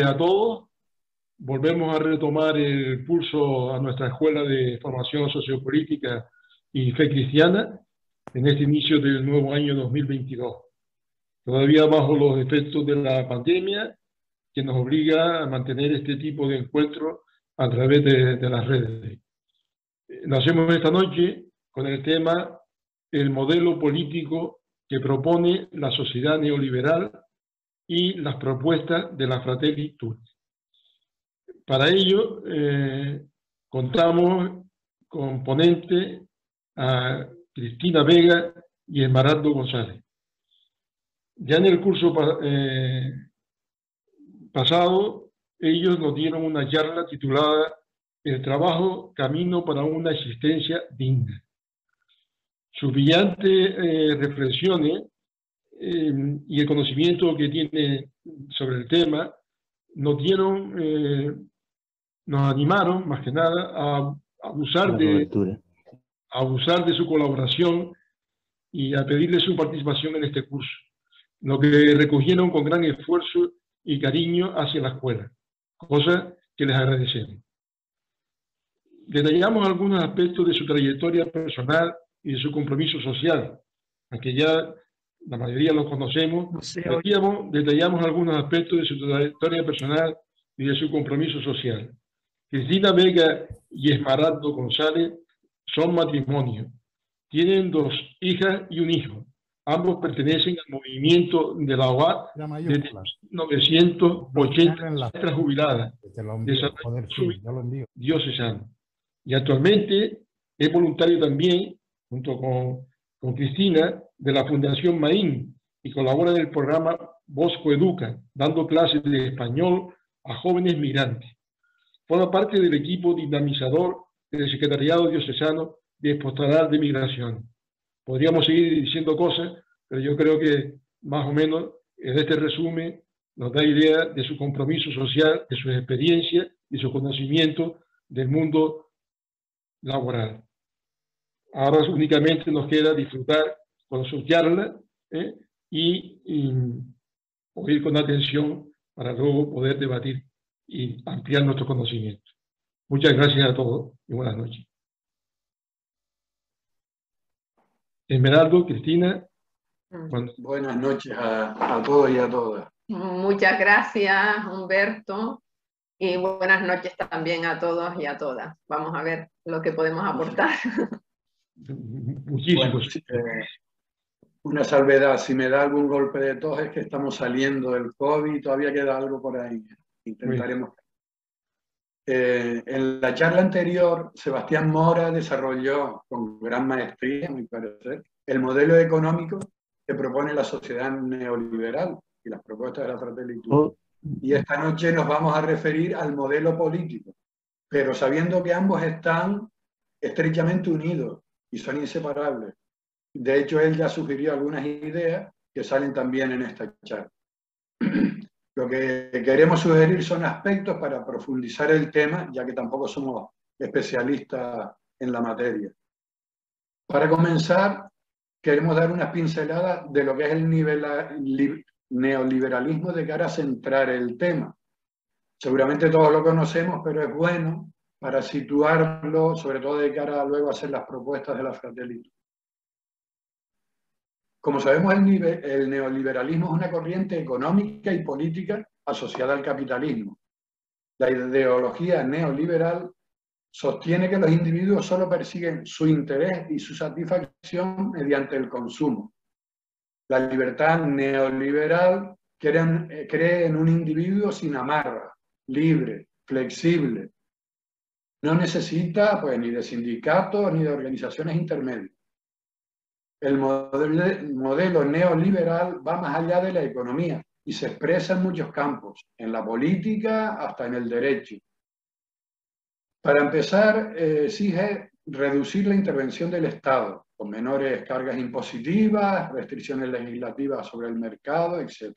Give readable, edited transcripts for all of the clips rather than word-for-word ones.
a todos. Volvemos a retomar el curso a nuestra Escuela de Formación Sociopolítica y Fe Cristiana en este inicio del nuevo año 2022. Todavía bajo los efectos de la pandemia que nos obliga a mantener este tipo de encuentros a través de las redes. Lo hacemos esta noche con el tema el modelo político que propone la sociedad neoliberal y las propuestas de la Fratelli Tutti. Para ello, contamos con ponente a Cristina Vega y Esmeraldo González. Ya en el curso pasado, ellos nos dieron una charla titulada El trabajo, camino para una existencia digna. Sus brillantes reflexiones y el conocimiento que tiene sobre el tema nos animaron más que nada a abusar de su colaboración y a pedirle su participación en este curso, lo que recogieron con gran esfuerzo y cariño hacia la escuela, cosa que les agradecemos. Detallamos algunos aspectos de su trayectoria personal y de su compromiso social, aunque ya la mayoría lo conocemos. Detallamos algunos aspectos de su trayectoria personal y de su compromiso social. Cristina Vega y Esmeraldo González son matrimonio. Tienen 2 hijas y un hijo. Ambos pertenecen al movimiento de la OAT desde 1980, maestras jubiladas de diocesano. Y actualmente es voluntario también, junto con Cristina, de la Fundación Maín y colabora en el programa Bosco Educa, dando clases de español a jóvenes migrantes. Forma parte del equipo dinamizador del Secretariado Diocesano de Pastoral de Migración. Podríamos seguir diciendo cosas, pero yo creo que más o menos en este resumen nos da idea de su compromiso social, de sus experiencias y su conocimiento del mundo laboral. Ahora únicamente nos queda disfrutar con su charla y oír con atención para luego poder debatir y ampliar nuestro conocimiento. Muchas gracias a todos y buenas noches. Esmeraldo, Cristina. Buenas noches a todos y a todas. Muchas gracias, Humberto, y buenas noches también a todos y a todas. Vamos a ver lo que podemos aportar. Muchísimos. Bueno, una salvedad, si me da algún golpe de tos es que estamos saliendo del COVID y todavía queda algo por ahí. Intentaremos. En la charla anterior, Sebastián Mora desarrolló con gran maestría, a mi parecer, el modelo económico que propone la sociedad neoliberal y las propuestas de la Fratelli Tutti. Y esta noche nos vamos a referir al modelo político, pero sabiendo que ambos están estrechamente unidos y son inseparables. De hecho, él ya sugirió algunas ideas que salen también en esta charla. Lo que queremos sugerir son aspectos para profundizar el tema, ya que tampoco somos especialistas en la materia. Para comenzar, queremos dar unas pinceladas de lo que es el neoliberalismo de cara a centrar el tema. Seguramente todos lo conocemos, pero es bueno para situarlo, sobre todo de cara a luego hacer las propuestas de la Fratelli Tutti. Como sabemos, el neoliberalismo es una corriente económica y política asociada al capitalismo. La ideología neoliberal sostiene que los individuos solo persiguen su interés y su satisfacción mediante el consumo. La libertad neoliberal cree en un individuo sin amarras, libre, flexible. No necesita pues, ni de sindicatos ni de organizaciones intermedias. El modelo neoliberal va más allá de la economía y se expresa en muchos campos, en la política hasta en el derecho. Para empezar, exige reducir la intervención del Estado, con menores cargas impositivas, restricciones legislativas sobre el mercado, etc.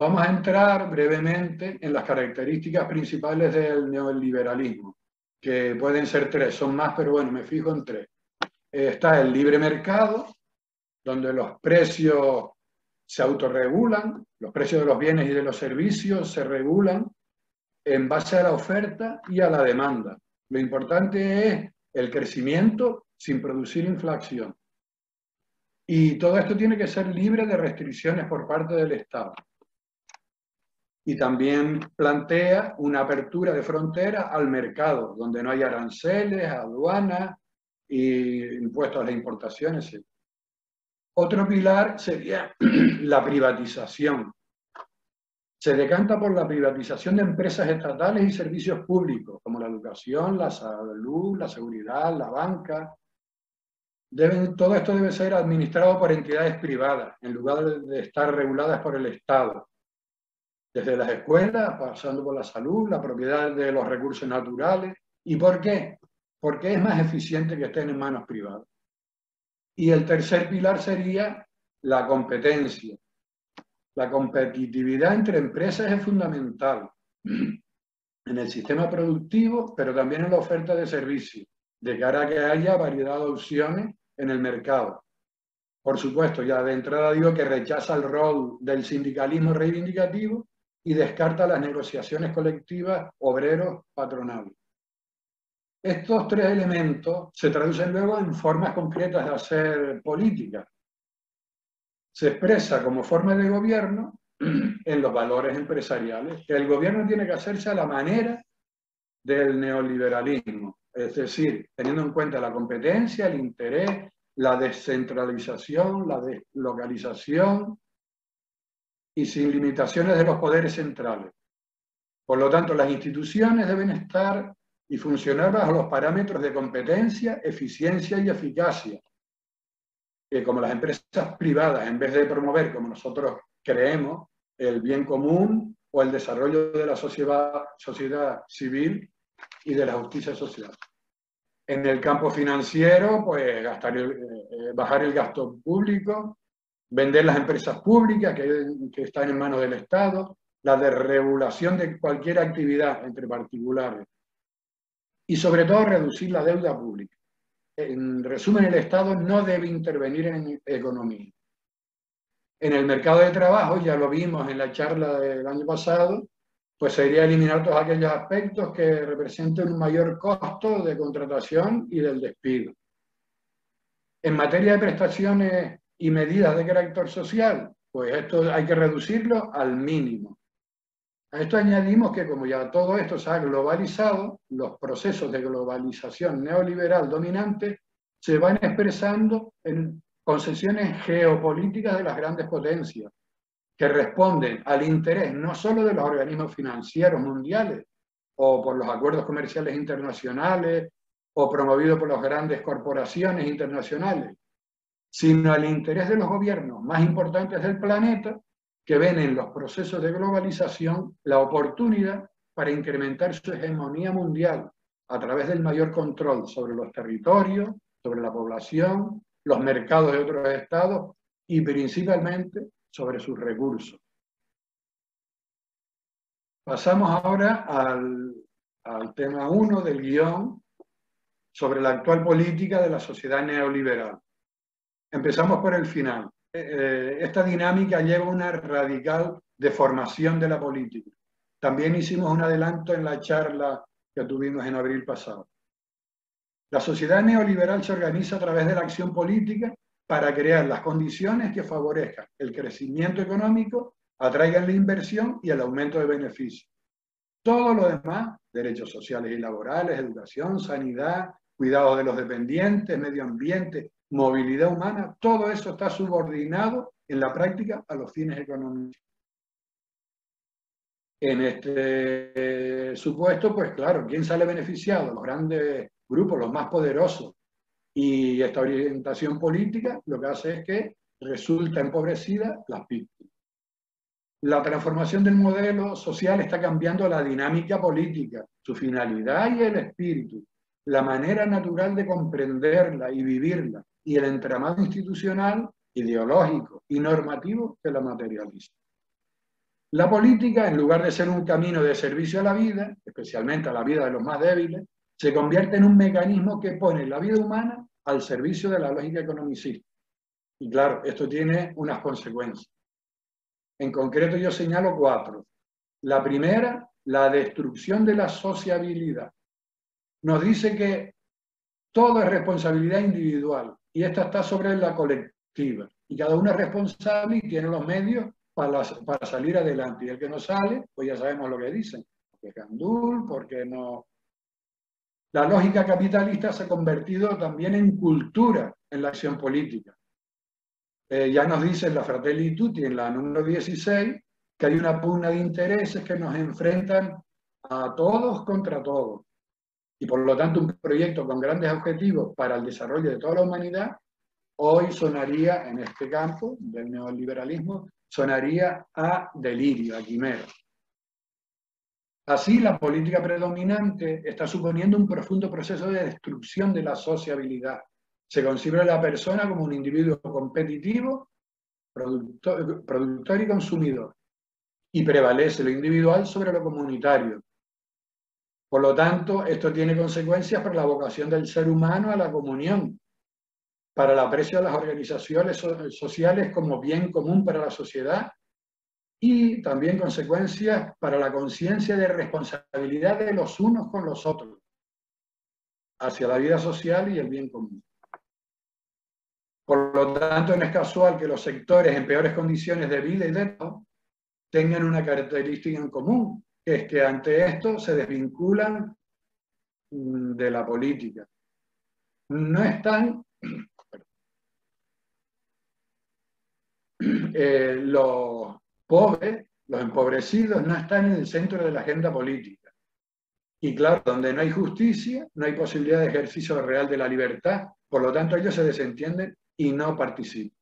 Vamos a entrar brevemente en las características principales del neoliberalismo, que pueden ser 3, son más, pero bueno, me fijo en 3. Está el libre mercado, donde los precios se autorregulan, los precios de los bienes y de los servicios se regulan en base a la oferta y a la demanda. Lo importante es el crecimiento sin producir inflación. Y todo esto tiene que ser libre de restricciones por parte del Estado. Y también plantea una apertura de frontera al mercado, donde no hay aranceles, aduanas y impuestos a las importaciones. Otro pilar sería la privatización. Se decanta por la privatización de empresas estatales y servicios públicos, como la educación, la salud, la seguridad, la banca. Todo esto debe ser administrado por entidades privadas, en lugar de estar reguladas por el Estado. Desde las escuelas, pasando por la salud, la propiedad de los recursos naturales. ¿Y por qué? Porque es más eficiente que estén en manos privadas. Y el tercer pilar sería la competencia. La competitividad entre empresas es fundamental en el sistema productivo, pero también en la oferta de servicios, de cara a que haya variedad de opciones en el mercado. Por supuesto, ya de entrada digo que rechaza el rol del sindicalismo reivindicativo y descarta las negociaciones colectivas obreros-patronales. Estos tres elementos se traducen luego en formas concretas de hacer política. Se expresa como forma de gobierno en los valores empresariales, que el gobierno tiene que hacerse a la manera del neoliberalismo, es decir, teniendo en cuenta la competencia, el interés, la descentralización, la deslocalización y sin limitaciones de los poderes centrales. Por lo tanto, las instituciones deben estar y funcionar bajo los parámetros de competencia, eficiencia y eficacia, que como las empresas privadas, en vez de promover, como nosotros creemos, el bien común o el desarrollo de la sociedad civil y de la justicia social. En el campo financiero, pues bajar el gasto público, vender las empresas públicas que están en manos del Estado, la desregulación de cualquier actividad entre particulares y sobre todo reducir la deuda pública. En resumen, el Estado no debe intervenir en economía. En el mercado de trabajo, ya lo vimos en la charla del año pasado, pues sería eliminar todos aquellos aspectos que representen un mayor costo de contratación y del despido. En materia de prestaciones y medidas de carácter social, pues esto hay que reducirlo al mínimo. A esto añadimos que como ya todo esto se ha globalizado, los procesos de globalización neoliberal dominante se van expresando en concesiones geopolíticas de las grandes potencias, que responden al interés no solo de los organismos financieros mundiales o por los acuerdos comerciales internacionales o promovidos por las grandes corporaciones internacionales, sino al interés de los gobiernos más importantes del planeta, que ven en los procesos de globalización la oportunidad para incrementar su hegemonía mundial a través del mayor control sobre los territorios, sobre la población, los mercados de otros estados y principalmente sobre sus recursos. Pasamos ahora al tema 1 del guión sobre la actual política de la sociedad neoliberal. Empezamos por el final. Esta dinámica lleva a una radical deformación de la política. También hicimos un adelanto en la charla que tuvimos en abril pasado. La sociedad neoliberal se organiza a través de la acción política para crear las condiciones que favorezcan el crecimiento económico, atraigan la inversión y el aumento de beneficios. Todo lo demás, derechos sociales y laborales, educación, sanidad, cuidado de los dependientes, medio ambiente, movilidad humana, todo eso está subordinado en la práctica a los fines económicos. En este supuesto, pues claro, ¿quién sale beneficiado? Los grandes grupos, los más poderosos. Y esta orientación política lo que hace es que resulta empobrecida las víctimas. La transformación del modelo social está cambiando la dinámica política, su finalidad y el espíritu, la manera natural de comprenderla y vivirla, y el entramado institucional, ideológico y normativo que la materializa. La política, en lugar de ser un camino de servicio a la vida, especialmente a la vida de los más débiles, se convierte en un mecanismo que pone la vida humana al servicio de la lógica economicista. Y claro, esto tiene unas consecuencias. En concreto yo señalo 4. La primera, la destrucción de la sociabilidad. Nos dice que todo es responsabilidad individual y esta está sobre la colectiva. Y cada uno es responsable y tiene los medios para salir adelante. Y el que no sale, pues ya sabemos lo que dicen. Porque es gandul, porque no... La lógica capitalista se ha convertido también en cultura en la acción política. Ya nos dice la Fratelli Tutti en la número 16 que hay una pugna de intereses que nos enfrentan a todos contra todos. Y por lo tanto un proyecto con grandes objetivos para el desarrollo de toda la humanidad, hoy sonaría, en este campo del neoliberalismo, sonaría a delirio, a quimera. Así, la política predominante está suponiendo un profundo proceso de destrucción de la sociabilidad. Se concibe a la persona como un individuo competitivo, productor y consumidor, y prevalece lo individual sobre lo comunitario. Por lo tanto, esto tiene consecuencias para la vocación del ser humano a la comunión, para el aprecio de las organizaciones sociales como bien común para la sociedad y también consecuencias para la conciencia de responsabilidad de los unos con los otros hacia la vida social y el bien común. Por lo tanto, no es casual que los sectores en peores condiciones de vida y de trabajo tengan una característica en común, que es que ante esto se desvinculan de la política. No están los pobres, los empobrecidos, no están en el centro de la agenda política. Y claro, donde no hay justicia, no hay posibilidad de ejercicio real de la libertad, por lo tanto ellos se desentienden y no participan.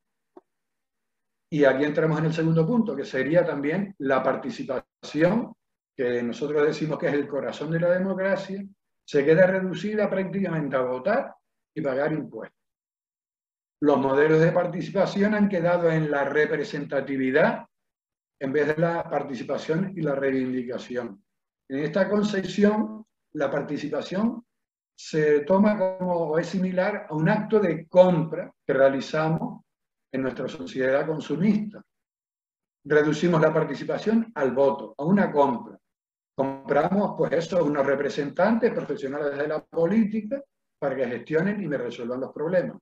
Y aquí entramos en el segundo punto, que sería también la participación, que nosotros decimos que es el corazón de la democracia, se queda reducida prácticamente a votar y pagar impuestos. Los modelos de participación han quedado en la representatividad en vez de la participación y la reivindicación. En esta concepción, la participación se toma como, o es similar a un acto de compra que realizamos en nuestra sociedad consumista. Reducimos la participación al voto, a una compra. Compramos, pues eso, unos representantes profesionales de la política para que gestionen y me resuelvan los problemas.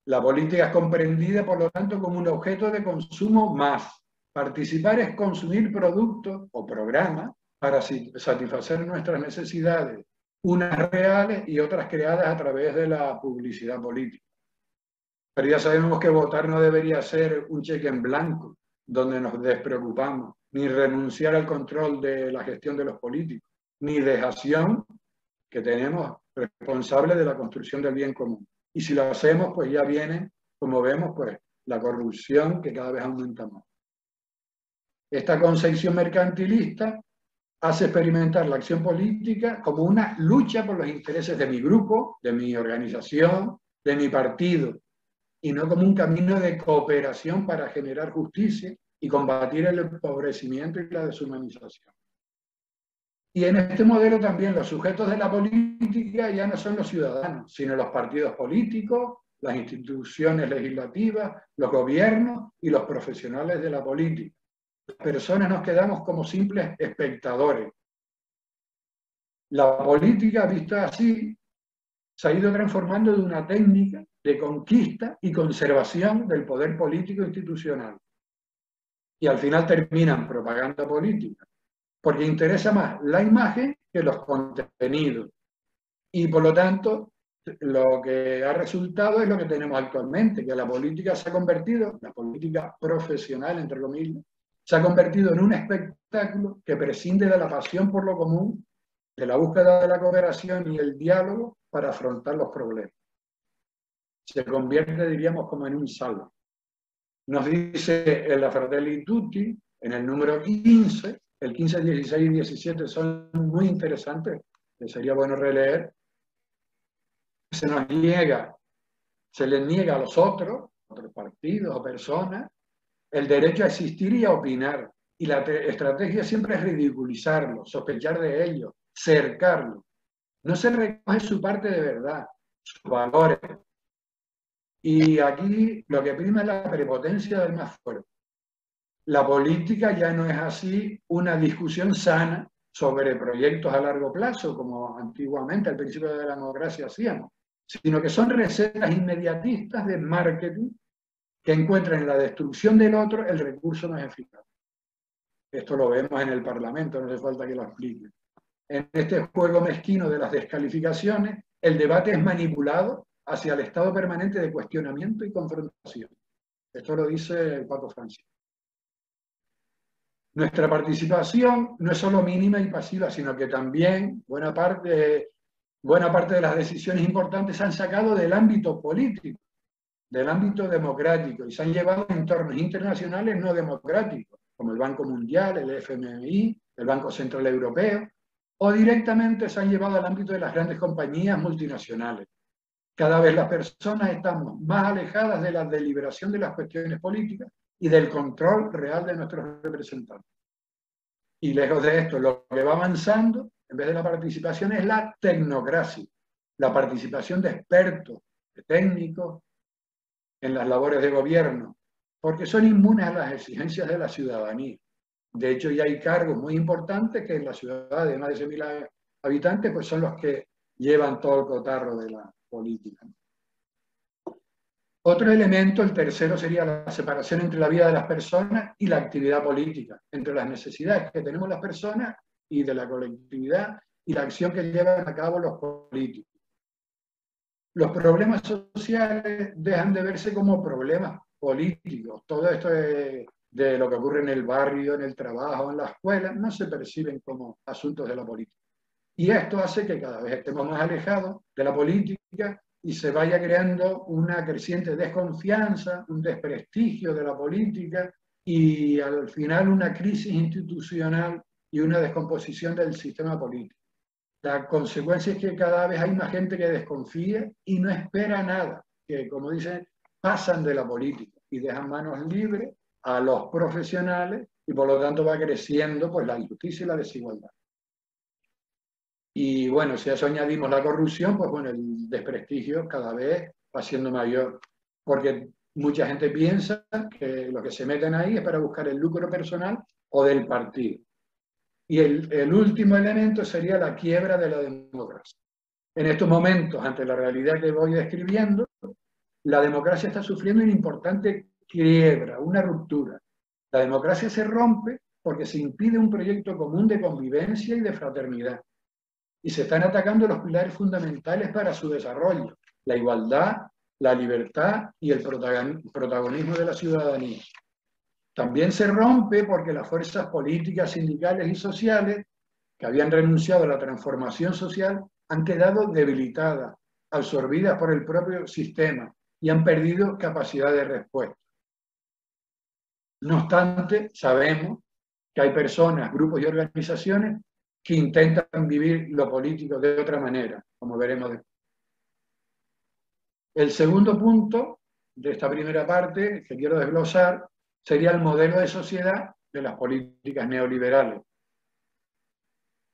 La política es comprendida, por lo tanto, como un objeto de consumo más. Participar es consumir productos o programas para satisfacer nuestras necesidades, unas reales y otras creadas a través de la publicidad política. Pero ya sabemos que votar no debería ser un cheque en blanco, donde nos despreocupamos, ni renunciar al control de la gestión de los políticos, ni dejación que tenemos responsable de la construcción del bien común. Y si lo hacemos, pues ya viene, como vemos, pues la corrupción que cada vez aumenta más. Esta concepción mercantilista hace experimentar la acción política como una lucha por los intereses de mi grupo, de mi organización, de mi partido, y no como un camino de cooperación para generar justicia y combatir el empobrecimiento y la deshumanización. Y en este modelo también los sujetos de la política ya no son los ciudadanos, sino los partidos políticos, las instituciones legislativas, los gobiernos y los profesionales de la política. Las personas nos quedamos como simples espectadores. La política, vista así, se ha ido transformando de una técnica de conquista y conservación del poder político institucional. Y al final terminan propaganda política, porque interesa más la imagen que los contenidos. Y por lo tanto, lo que ha resultado es lo que tenemos actualmente, que la política se ha convertido, la política profesional, entre comillas, se ha convertido en un espectáculo que prescinde de la pasión por lo común, de la búsqueda de la cooperación y el diálogo para afrontar los problemas. Se convierte, diríamos, como en un salvo. Nos dice en la Fratelli Tutti, en el número 15, el 15, 16 y 17 son muy interesantes, que sería bueno releer. Se les niega a los otros partidos o personas, el derecho a existir y a opinar. Y la estrategia siempre es ridiculizarlos, sospechar de ellos, cercarlos. No se recoge su parte de verdad, sus valores. Y aquí lo que prima es la prepotencia del más fuerte. La política ya no es así una discusión sana sobre proyectos a largo plazo, como antiguamente al principio de la democracia hacíamos, sino que son recetas inmediatistas de marketing que encuentran en la destrucción del otro el recurso más eficaz. Esto lo vemos en el Parlamento, no hace falta que lo explique. En este juego mezquino de las descalificaciones, el debate es manipulado hacia el estado permanente de cuestionamiento y confrontación. Esto lo dice el Papa Francisco. Nuestra participación no es solo mínima y pasiva, sino que también buena parte de las decisiones importantes se han sacado del ámbito político, del ámbito democrático, y se han llevado a entornos internacionales no democráticos, como el Banco Mundial, el FMI, el Banco Central Europeo, o directamente se han llevado al ámbito de las grandes compañías multinacionales. Cada vez las personas estamos más alejadas de la deliberación de las cuestiones políticas y del control real de nuestros representantes. Y lejos de esto, lo que va avanzando, en vez de la participación, es la tecnocracia, la participación de expertos, de técnicos, en las labores de gobierno, porque son inmunes a las exigencias de la ciudadanía. De hecho, ya hay cargos muy importantes que en la ciudad de más de 100.000 habitantes pues son los que llevan todo el cotarro de la política. Otro elemento, el tercero, sería la separación entre la vida de las personas y la actividad política, entre las necesidades que tenemos las personas y de la colectividad y la acción que llevan a cabo los políticos. Los problemas sociales dejan de verse como problemas políticos. Todo esto de lo que ocurre en el barrio, en el trabajo, en la escuela, no se perciben como asuntos de la política. Y esto hace que cada vez estemos más alejados de la política y se vaya creando una creciente desconfianza, un desprestigio de la política y al final una crisis institucional y una descomposición del sistema político. La consecuencia es que cada vez hay más gente que desconfía y no espera nada, que como dicen, pasan de la política y dejan manos libres a los profesionales y por lo tanto va creciendo pues, la injusticia y la desigualdad. Y bueno, si a eso añadimos la corrupción, pues bueno, el desprestigio cada vez va siendo mayor, porque mucha gente piensa que lo que se meten ahí es para buscar el lucro personal o del partido. Y el último elemento sería la quiebra de la democracia. En estos momentos, ante la realidad que voy describiendo, la democracia está sufriendo una importante quiebra, una ruptura. La democracia se rompe porque se impide un proyecto común de convivencia y de fraternidad. Y se están atacando los pilares fundamentales para su desarrollo, la igualdad, la libertad y el protagonismo de la ciudadanía. También se rompe porque las fuerzas políticas, sindicales y sociales que habían renunciado a la transformación social han quedado debilitadas, absorbidas por el propio sistema y han perdido capacidad de respuesta. No obstante, sabemos que hay personas, grupos y organizaciones que intentan vivir lo político de otra manera, como veremos después. El segundo punto de esta primera parte que quiero desglosar sería el modelo de sociedad de las políticas neoliberales.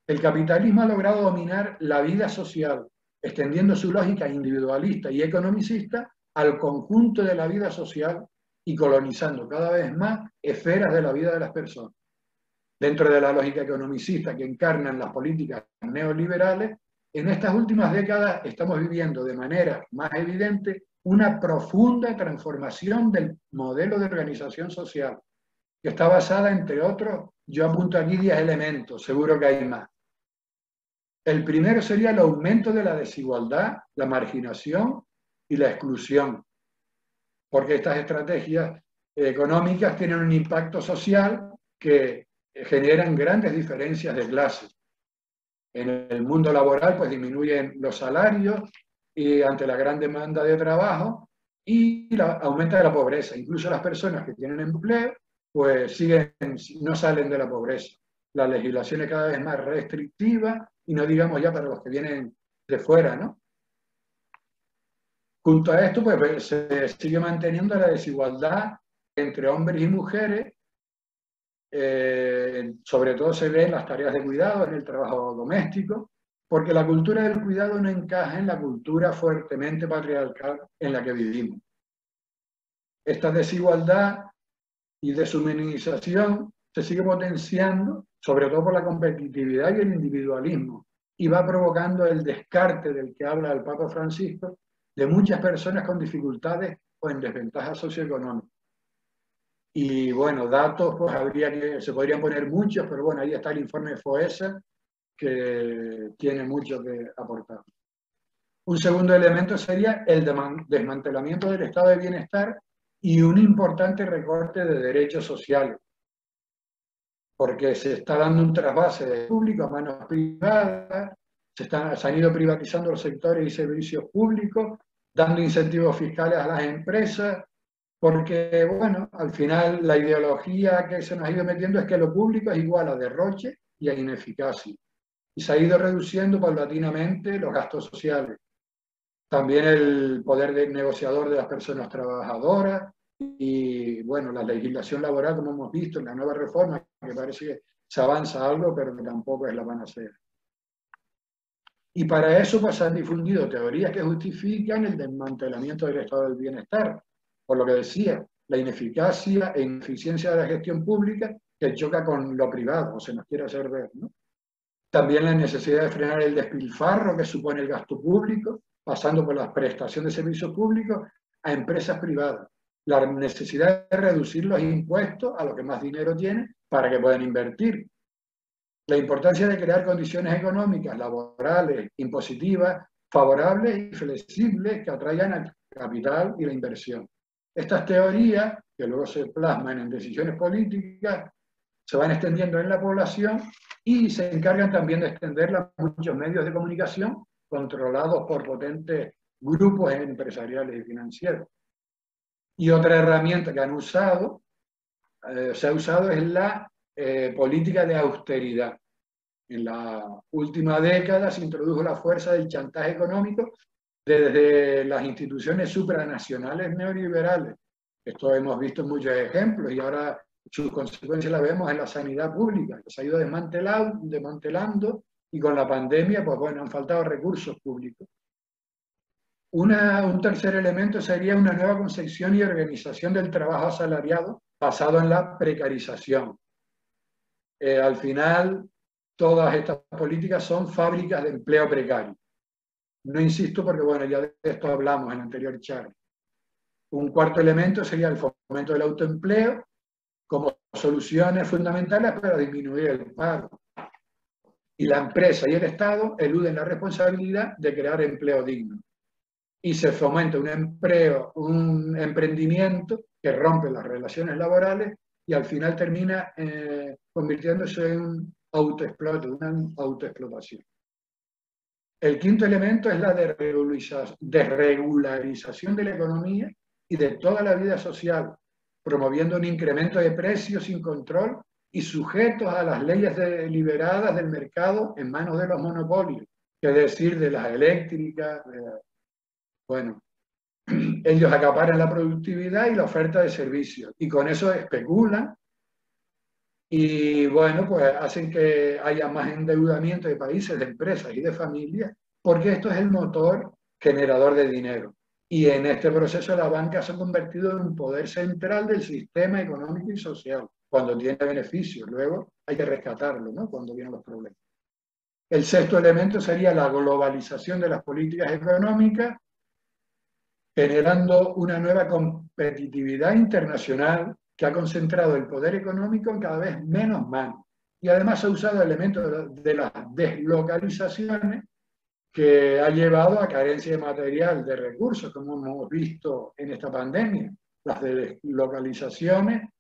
El capitalismo ha logrado dominar la vida social, extendiendo su lógica individualista y economicista al conjunto de la vida social y colonizando cada vez más esferas de la vida de las personas. Dentro de la lógica economicista que encarnan las políticas neoliberales, en estas últimas décadas estamos viviendo de manera más evidente una profunda transformación del modelo de organización social, que está basada, entre otros, yo apunto aquí 10 elementos, seguro que hay más. El primero sería el aumento de la desigualdad, la marginación y la exclusión, porque estas estrategias económicas tienen un impacto social que generan grandes diferencias de clase. En el mundo laboral, pues disminuyen los salarios y ante la gran demanda de trabajo y aumenta la pobreza. Incluso las personas que tienen empleo, pues no salen de la pobreza. La legislación es cada vez más restrictiva y no digamos ya para los que vienen de fuera, ¿no? Junto a esto, pues se sigue manteniendo la desigualdad entre hombres y mujeres. Sobre todo se ve en las tareas de cuidado, en el trabajo doméstico, porque la cultura del cuidado no encaja en la cultura fuertemente patriarcal en la que vivimos. Esta desigualdad y deshumanización se sigue potenciando, sobre todo por la competitividad y el individualismo, y va provocando el descarte del que habla el Papa Francisco de muchas personas con dificultades o en desventaja socioeconómica. Y bueno, datos, pues se podrían poner muchos, pero bueno, ahí está el informe FOESA, que tiene mucho que aportar. Un segundo elemento sería el desmantelamiento del estado de bienestar y un importante recorte de derechos sociales, porque se está dando un trasvase de público a manos privadas, se han ido privatizando los sectores y servicios públicos, dando incentivos fiscales a las empresas, porque, bueno, al final la ideología que se nos ha ido metiendo es que lo público es igual a derroche y a ineficacia. Y se ha ido reduciendo paulatinamente los gastos sociales. También el poder negociador de las personas trabajadoras y, bueno, la legislación laboral, como hemos visto en la nueva reforma, que parece que se avanza algo, pero que tampoco es la panacea. Y para eso pues, se han difundido teorías que justifican el desmantelamiento del estado del bienestar, por lo que decía, la ineficacia e ineficiencia de la gestión pública que choca con lo privado, o se nos quiere hacer ver, ¿no? También la necesidad de frenar el despilfarro que supone el gasto público, pasando por la prestación de servicios públicos a empresas privadas. La necesidad de reducir los impuestos a los que más dinero tienen para que puedan invertir. La importancia de crear condiciones económicas, laborales, impositivas, favorables y flexibles que atraigan al capital y la inversión. Estas teorías, que luego se plasman en decisiones políticas, se van extendiendo en la población y se encargan también de extenderla a muchos medios de comunicación controlados por potentes grupos empresariales y financieros. Y otra herramienta que han usado, se ha usado es la política de austeridad. En la última década se introdujo la fuerza del chantaje económico desde las instituciones supranacionales neoliberales. Esto hemos visto muchos ejemplos y ahora sus consecuencias las vemos en la sanidad pública, que se ha ido desmantelando y con la pandemia, pues bueno, han faltado recursos públicos. Un tercer elemento sería una nueva concepción y organización del trabajo asalariado basado en la precarización. Al final, todas estas políticas son fábricas de empleo precario. No insisto porque, bueno, ya de esto hablamos en la anterior charla. Un cuarto elemento sería el fomento del autoempleo como soluciones fundamentales para disminuir el paro. Y la empresa y el Estado eluden la responsabilidad de crear empleo digno. Y se fomenta un emprendimiento que rompe las relaciones laborales y al final termina convirtiéndose en un una autoexplotación. El quinto elemento es la desregularización de la economía y de toda la vida social, promoviendo un incremento de precios sin control y sujetos a las leyes deliberadas del mercado en manos de los monopolios, es decir, de las eléctricas. Bueno, ellos acaparan la productividad y la oferta de servicios y con eso especulan y bueno, pues hacen que haya más endeudamiento de países, de empresas y de familias, porque esto es el motor generador de dinero. Y en este proceso la banca se ha convertido en un poder central del sistema económico y social, cuando tiene beneficios. Luego hay que rescatarlo, ¿no? Cuando vienen los problemas. El sexto elemento sería la globalización de las políticas económicas, generando una nueva competitividad internacional que ha concentrado el poder económico en cada vez menos manos. Y además ha usado elementos de las deslocalizaciones que ha llevado a carencia de material, de recursos, como hemos visto en esta pandemia. Las deslocalizaciones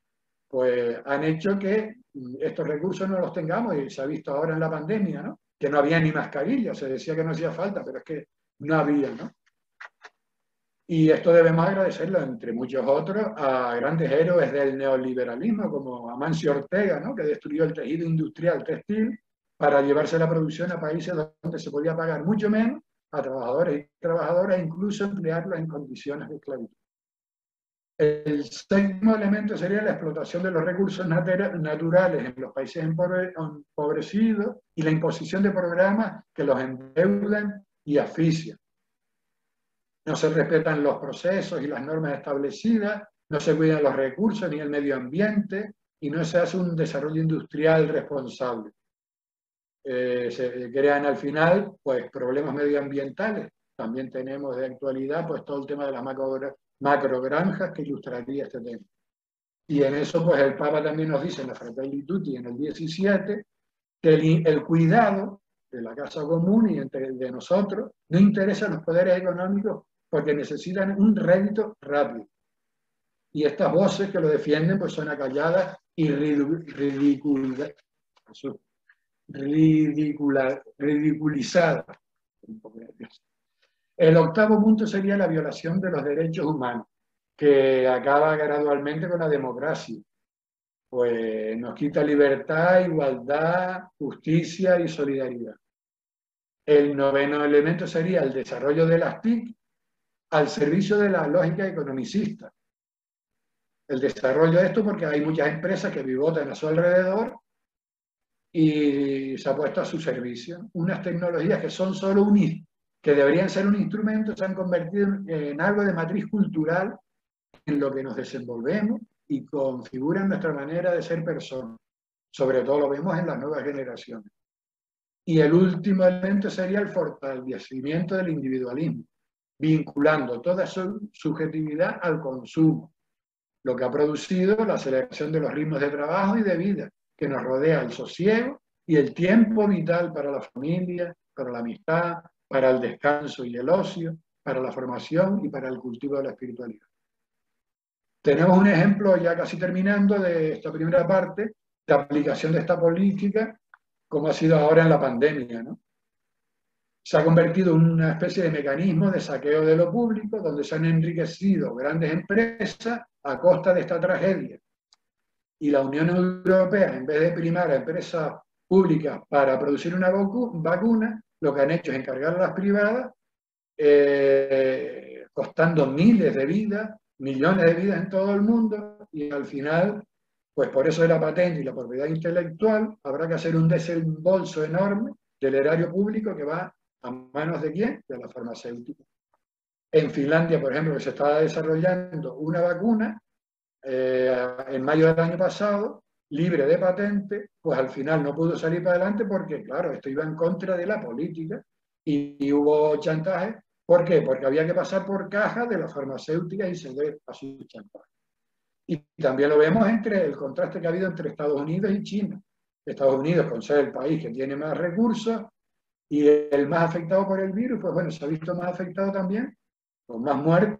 pues, han hecho que estos recursos no los tengamos, y se ha visto ahora en la pandemia, ¿no? Que no había ni mascarillas, se decía que no hacía falta, pero es que no había, ¿no? Y esto debemos agradecerlo, entre muchos otros, a grandes héroes del neoliberalismo, como Amancio Ortega, ¿no? Que destruyó el tejido industrial textil para llevarse la producción a países donde se podía pagar mucho menos a trabajadores y trabajadoras, e incluso emplearlos en condiciones de esclavitud. El séptimo elemento sería la explotación de los recursos naturales en los países empobrecidos y la imposición de programas que los endeudan y asfixian. No se respetan los procesos y las normas establecidas, no se cuidan los recursos ni el medio ambiente y no se hace un desarrollo industrial responsable. Se crean al final pues problemas medioambientales. También tenemos de actualidad pues todo el tema de las macrogranjas que ilustraría este tema. Y en eso pues el Papa también nos dice en la Fratelli Tutti en el 17 que el cuidado de la casa común y de nosotros no interesa a los poderes económicos porque necesitan un rédito rápido. Y estas voces que lo defienden pues son acalladas y ridiculizadas. El octavo punto sería la violación de los derechos humanos, que acaba gradualmente con la democracia. Pues nos quita libertad, igualdad, justicia y solidaridad. El noveno elemento sería el desarrollo de las TIC al servicio de la lógica economicista. El desarrollo de esto porque hay muchas empresas que pivotan a su alrededor y se ha puesto a su servicio. Unas tecnologías que son solo que deberían ser un instrumento, se han convertido en algo de matriz cultural en lo que nos desenvolvemos y configuran nuestra manera de ser personas. Sobre todo lo vemos en las nuevas generaciones. Y el último elemento sería el fortalecimiento del individualismo, vinculando toda su subjetividad al consumo, lo que ha producido la aceleración de los ritmos de trabajo y de vida, que nos rodea el sosiego y el tiempo vital para la familia, para la amistad, para el descanso y el ocio, para la formación y para el cultivo de la espiritualidad. Tenemos un ejemplo, ya casi terminando, de esta primera parte, de aplicación de esta política, como ha sido ahora en la pandemia, ¿no? Se ha convertido en una especie de mecanismo de saqueo de lo público, donde se han enriquecido grandes empresas a costa de esta tragedia. Y la Unión Europea, en vez de primar a empresas públicas para producir una vacuna, lo que han hecho es encargar a las privadas, costando miles de vidas, millones de vidas en todo el mundo, y al final, pues por eso de la patente y la propiedad intelectual, habrá que hacer un desembolso enorme del erario público que va a manos de ¿quién? De la farmacéutica. En Finlandia, por ejemplo, que se estaba desarrollando una vacuna en mayo del año pasado, libre de patente, pues al final no pudo salir para adelante porque, claro, esto iba en contra de la política y hubo chantaje. ¿Por qué? Porque había que pasar por caja de las farmacéuticas y ceder a su chantaje. Y también lo vemos entre el contraste que ha habido entre Estados Unidos y China. Estados Unidos, con ser el país que tiene más recursos y el más afectado por el virus, pues bueno, se ha visto más afectado también, con más muertos.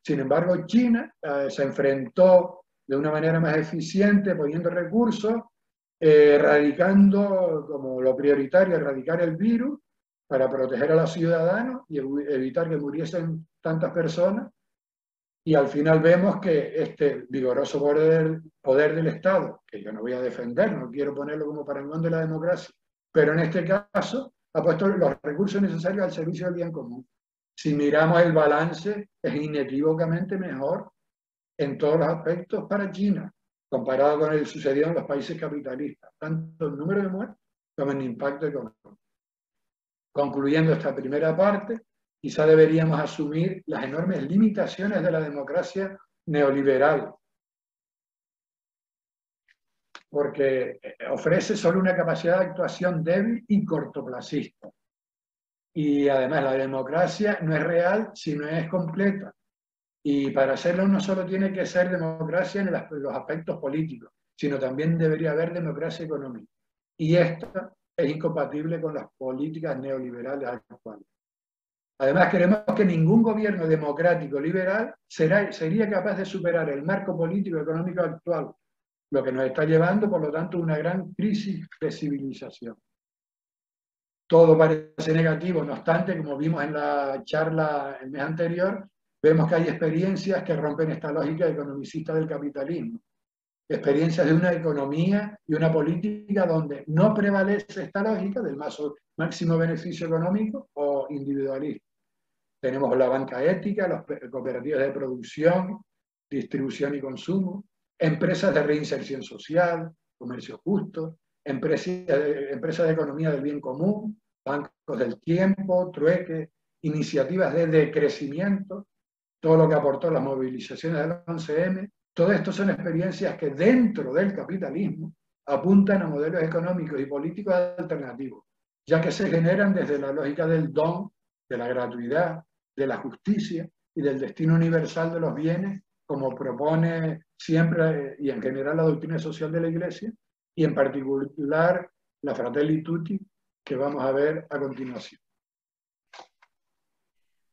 Sin embargo, China se enfrentó de una manera más eficiente, poniendo recursos, erradicando como lo prioritario, erradicar el virus para proteger a los ciudadanos y evitar que muriesen tantas personas. Y al final vemos que este vigoroso poder del Estado, que yo no voy a defender, no quiero ponerlo como parangón de la democracia, pero en este caso ha puesto los recursos necesarios al servicio del bien común. Si miramos el balance, es inequívocamente mejor en todos los aspectos para China, comparado con el sucedido en los países capitalistas, tanto en número de muertes como en impacto económico. Concluyendo esta primera parte, quizá deberíamos asumir las enormes limitaciones de la democracia neoliberal, porque ofrece solo una capacidad de actuación débil y cortoplacista. Y además la democracia no es real si no es completa. Y para hacerlo no solo tiene que ser democracia en los aspectos políticos, sino también debería haber democracia económica. Y esta es incompatible con las políticas neoliberales actuales. Además, creemos que ningún gobierno democrático liberal sería capaz de superar el marco político económico actual, lo que nos está llevando, por lo tanto, a una gran crisis de civilización. Todo parece negativo, no obstante, como vimos en la charla el mes anterior, vemos que hay experiencias que rompen esta lógica economicista del capitalismo. Experiencias de una economía y una política donde no prevalece esta lógica del máximo beneficio económico o individualista. Tenemos la banca ética, las cooperativas de producción, distribución y consumo, empresas de reinserción social, comercio justo, empresas de economía del bien común, bancos del tiempo, trueque, iniciativas de decrecimiento, todo lo que aportó las movilizaciones del 11M, todo esto son experiencias que dentro del capitalismo apuntan a modelos económicos y políticos alternativos, ya que se generan desde la lógica del don, de la gratuidad, de la justicia y del destino universal de los bienes, como propone siempre y en general la doctrina social de la Iglesia, y en particular la Fratelli Tutti, que vamos a ver a continuación.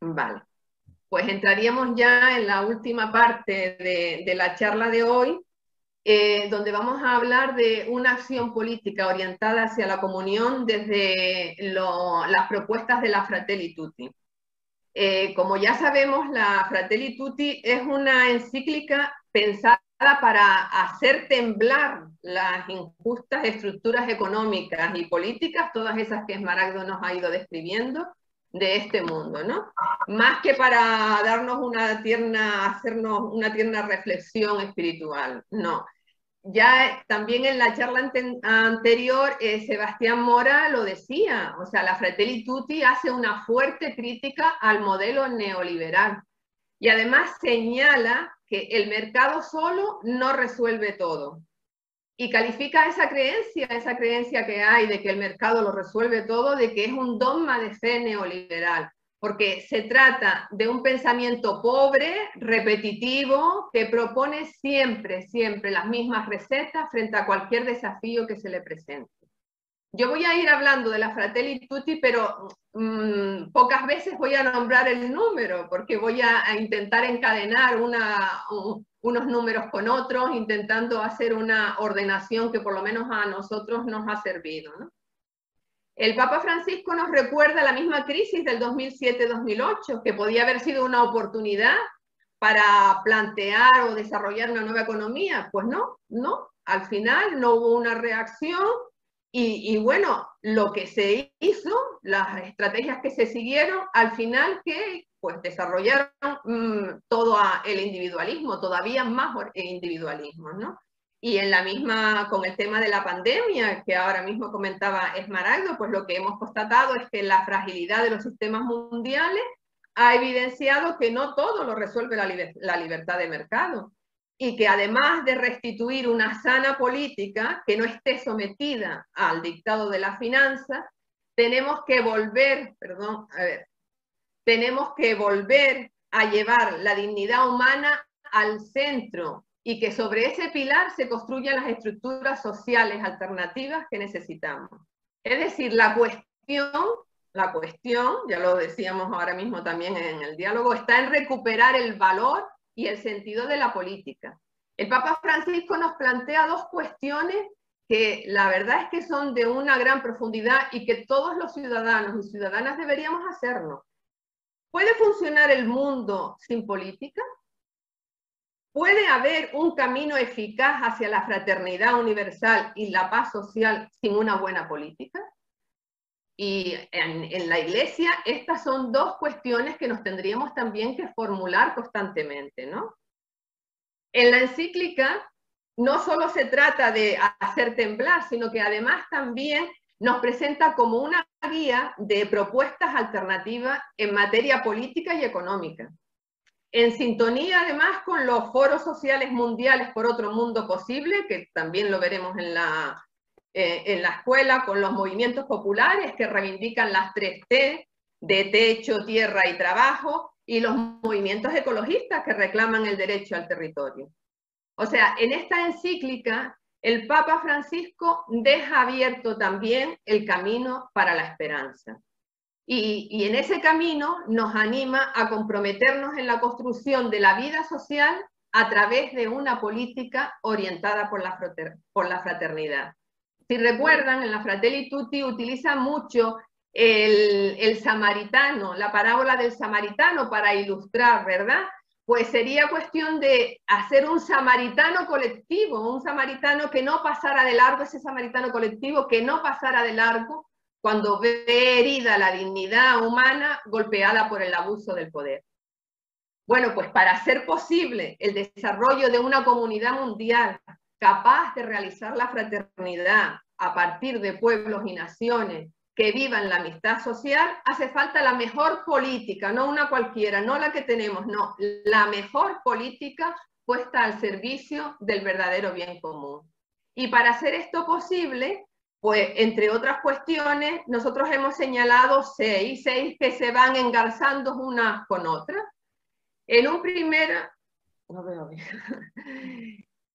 Vale, pues entraríamos ya en la última parte de la charla de hoy, donde vamos a hablar de una acción política orientada hacia la comunión desde las propuestas de la Fratelli Tutti. Como ya sabemos, la Fratelli Tutti es una encíclica pensada para hacer temblar las injustas estructuras económicas y políticas, todas esas que Smaragdo nos ha ido describiendo, de este mundo, ¿no? Más que para darnos hacernos una tierna reflexión espiritual, no. Ya también en la charla anterior, Sebastián Mora lo decía, o sea, la Fratelli Tutti hace una fuerte crítica al modelo neoliberal y además señala que el mercado solo no resuelve todo. Y califica esa creencia que hay de que el mercado lo resuelve todo, de que es un dogma de fe neoliberal, porque se trata de un pensamiento pobre, repetitivo, que propone siempre las mismas recetas frente a cualquier desafío que se le presente. Yo voy a ir hablando de la Fratelli Tutti, pero pocas veces voy a nombrar el número, porque voy a intentar encadenar unos números con otros, intentando hacer una ordenación que por lo menos a nosotros nos ha servido, ¿no? El Papa Francisco nos recuerda la misma crisis del 2007-2008, que podía haber sido una oportunidad para plantear o desarrollar una nueva economía. Pues no, al final no hubo una reacción y bueno, lo que se hizo, las estrategias que se siguieron, al final que pues desarrollaron todo el individualismo, todavía más individualismo, ¿no? Y en la misma, con el tema de la pandemia, que ahora mismo comentaba Smaragdo, pues lo que hemos constatado es que la fragilidad de los sistemas mundiales ha evidenciado que no todo lo resuelve la libertad de mercado y que además de restituir una sana política que no esté sometida al dictado de la finanza, tenemos que volver a llevar la dignidad humana al centro y que sobre ese pilar se construyan las estructuras sociales alternativas que necesitamos. Es decir, la cuestión, ya lo decíamos ahora mismo también en el diálogo, está en recuperar el valor y el sentido de la política. El Papa Francisco nos plantea dos cuestiones que la verdad es que son de una gran profundidad y que todos los ciudadanos y ciudadanas deberíamos hacernos. ¿Puede funcionar el mundo sin política? ¿Puede haber un camino eficaz hacia la fraternidad universal y la paz social sin una buena política? Y en la Iglesia estas son dos cuestiones que nos tendríamos también que formular constantemente, ¿no? En la encíclica no solo se trata de hacer temblar, sino que además también nos presenta como una guía de propuestas alternativas en materia política y económica. En sintonía además con los foros sociales mundiales por otro mundo posible, que también lo veremos en la escuela, con los movimientos populares que reivindican las 3T, de techo, tierra y trabajo, y los movimientos ecologistas que reclaman el derecho al territorio. O sea, en esta encíclica, el Papa Francisco deja abierto también el camino para la esperanza. Y en ese camino nos anima a comprometernos en la construcción de la vida social a través de una política orientada por la fraternidad. Si recuerdan, en la Fratelli Tutti utiliza mucho el samaritano, la parábola del samaritano para ilustrar, ¿verdad? Pues sería cuestión de hacer un samaritano colectivo, un samaritano que no pasara de largo, ese samaritano colectivo que no pasara de largo cuando ve herida la dignidad humana golpeada por el abuso del poder. Bueno, pues para hacer posible el desarrollo de una comunidad mundial capaz de realizar la fraternidad a partir de pueblos y naciones que vivan la amistad social, hace falta la mejor política, no una cualquiera, no la que tenemos, no, la mejor política puesta al servicio del verdadero bien común. Y para hacer esto posible, pues entre otras cuestiones, nosotros hemos señalado seis que se van engarzando unas con otras. En un primero, no veo bien.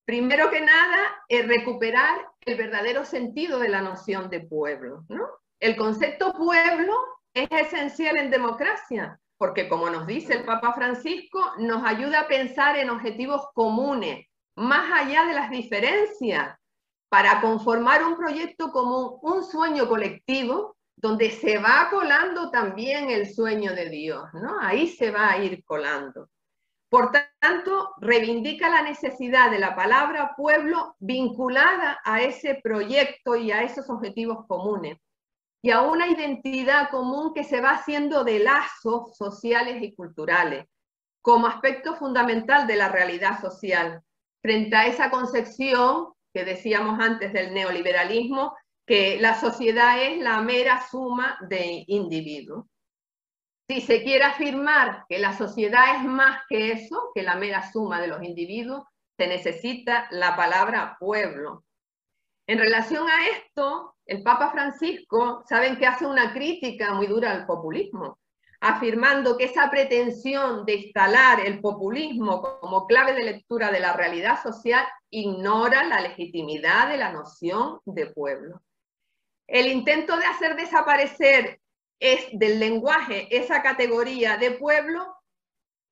Primero que nada, es recuperar el verdadero sentido de la noción de pueblo, ¿no? El concepto pueblo es esencial en democracia, porque como nos dice el Papa Francisco, nos ayuda a pensar en objetivos comunes, más allá de las diferencias, para conformar un proyecto común, un sueño colectivo, donde se va colando también el sueño de Dios, ¿no? Ahí se va a ir colando. Por tanto, reivindica la necesidad de la palabra pueblo vinculada a ese proyecto y a esos objetivos comunes, y a una identidad común que se va haciendo de lazos sociales y culturales, como aspecto fundamental de la realidad social, frente a esa concepción que decíamos antes del neoliberalismo, que la sociedad es la mera suma de individuos. Si se quiere afirmar que la sociedad es más que eso, que la mera suma de los individuos, se necesita la palabra pueblo. En relación a esto, el Papa Francisco, saben que hace una crítica muy dura al populismo, afirmando que esa pretensión de instalar el populismo como clave de lectura de la realidad social ignora la legitimidad de la noción de pueblo. El intento de hacer desaparecer del lenguaje esa categoría de pueblo,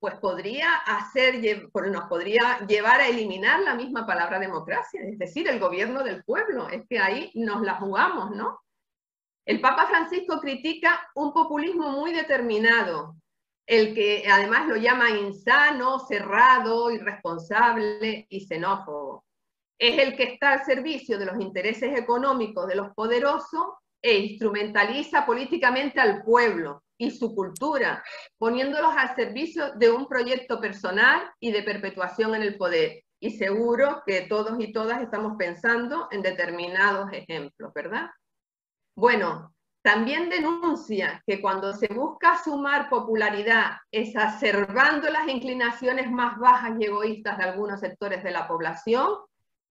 pues nos podría llevar a eliminar la misma palabra democracia, es decir, el gobierno del pueblo. Es que ahí nos la jugamos, ¿no? El Papa Francisco critica un populismo muy determinado, el que además lo llama insano, cerrado, irresponsable y xenófobo. Es el que está al servicio de los intereses económicos de los poderosos e instrumentaliza políticamente al pueblo y su cultura, poniéndolos al servicio de un proyecto personal y de perpetuación en el poder. Y seguro que todos y todas estamos pensando en determinados ejemplos, ¿verdad? Bueno, también denuncia que cuando se busca sumar popularidad, exacerbando las inclinaciones más bajas y egoístas de algunos sectores de la población,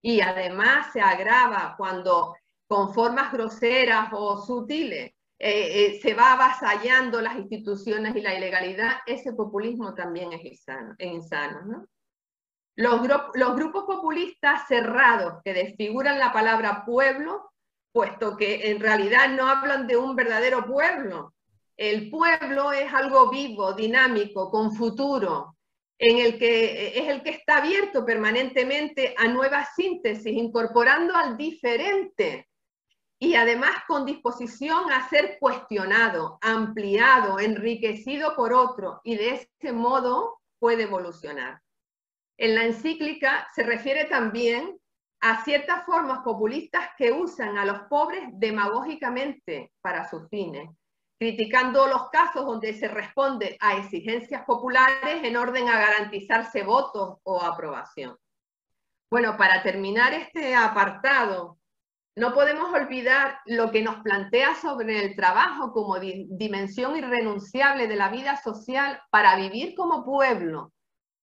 y además se agrava cuando con formas groseras o sutiles se va avasallando las instituciones y la ilegalidad, ese populismo también es insano, ¿no? Los grupos populistas cerrados que desfiguran la palabra pueblo, puesto que en realidad no hablan de un verdadero pueblo. El pueblo es algo vivo, dinámico, con futuro, en el que es el que está abierto permanentemente a nuevas síntesis, incorporando al diferente y además con disposición a ser cuestionado, ampliado, enriquecido por otro, y de ese modo puede evolucionar. En la encíclica se refiere también a ciertas formas populistas que usan a los pobres demagógicamente para sus fines, criticando los casos donde se responde a exigencias populares en orden a garantizarse votos o aprobación. Bueno, para terminar este apartado, no podemos olvidar lo que nos plantea sobre el trabajo como dimensión irrenunciable de la vida social para vivir como pueblo.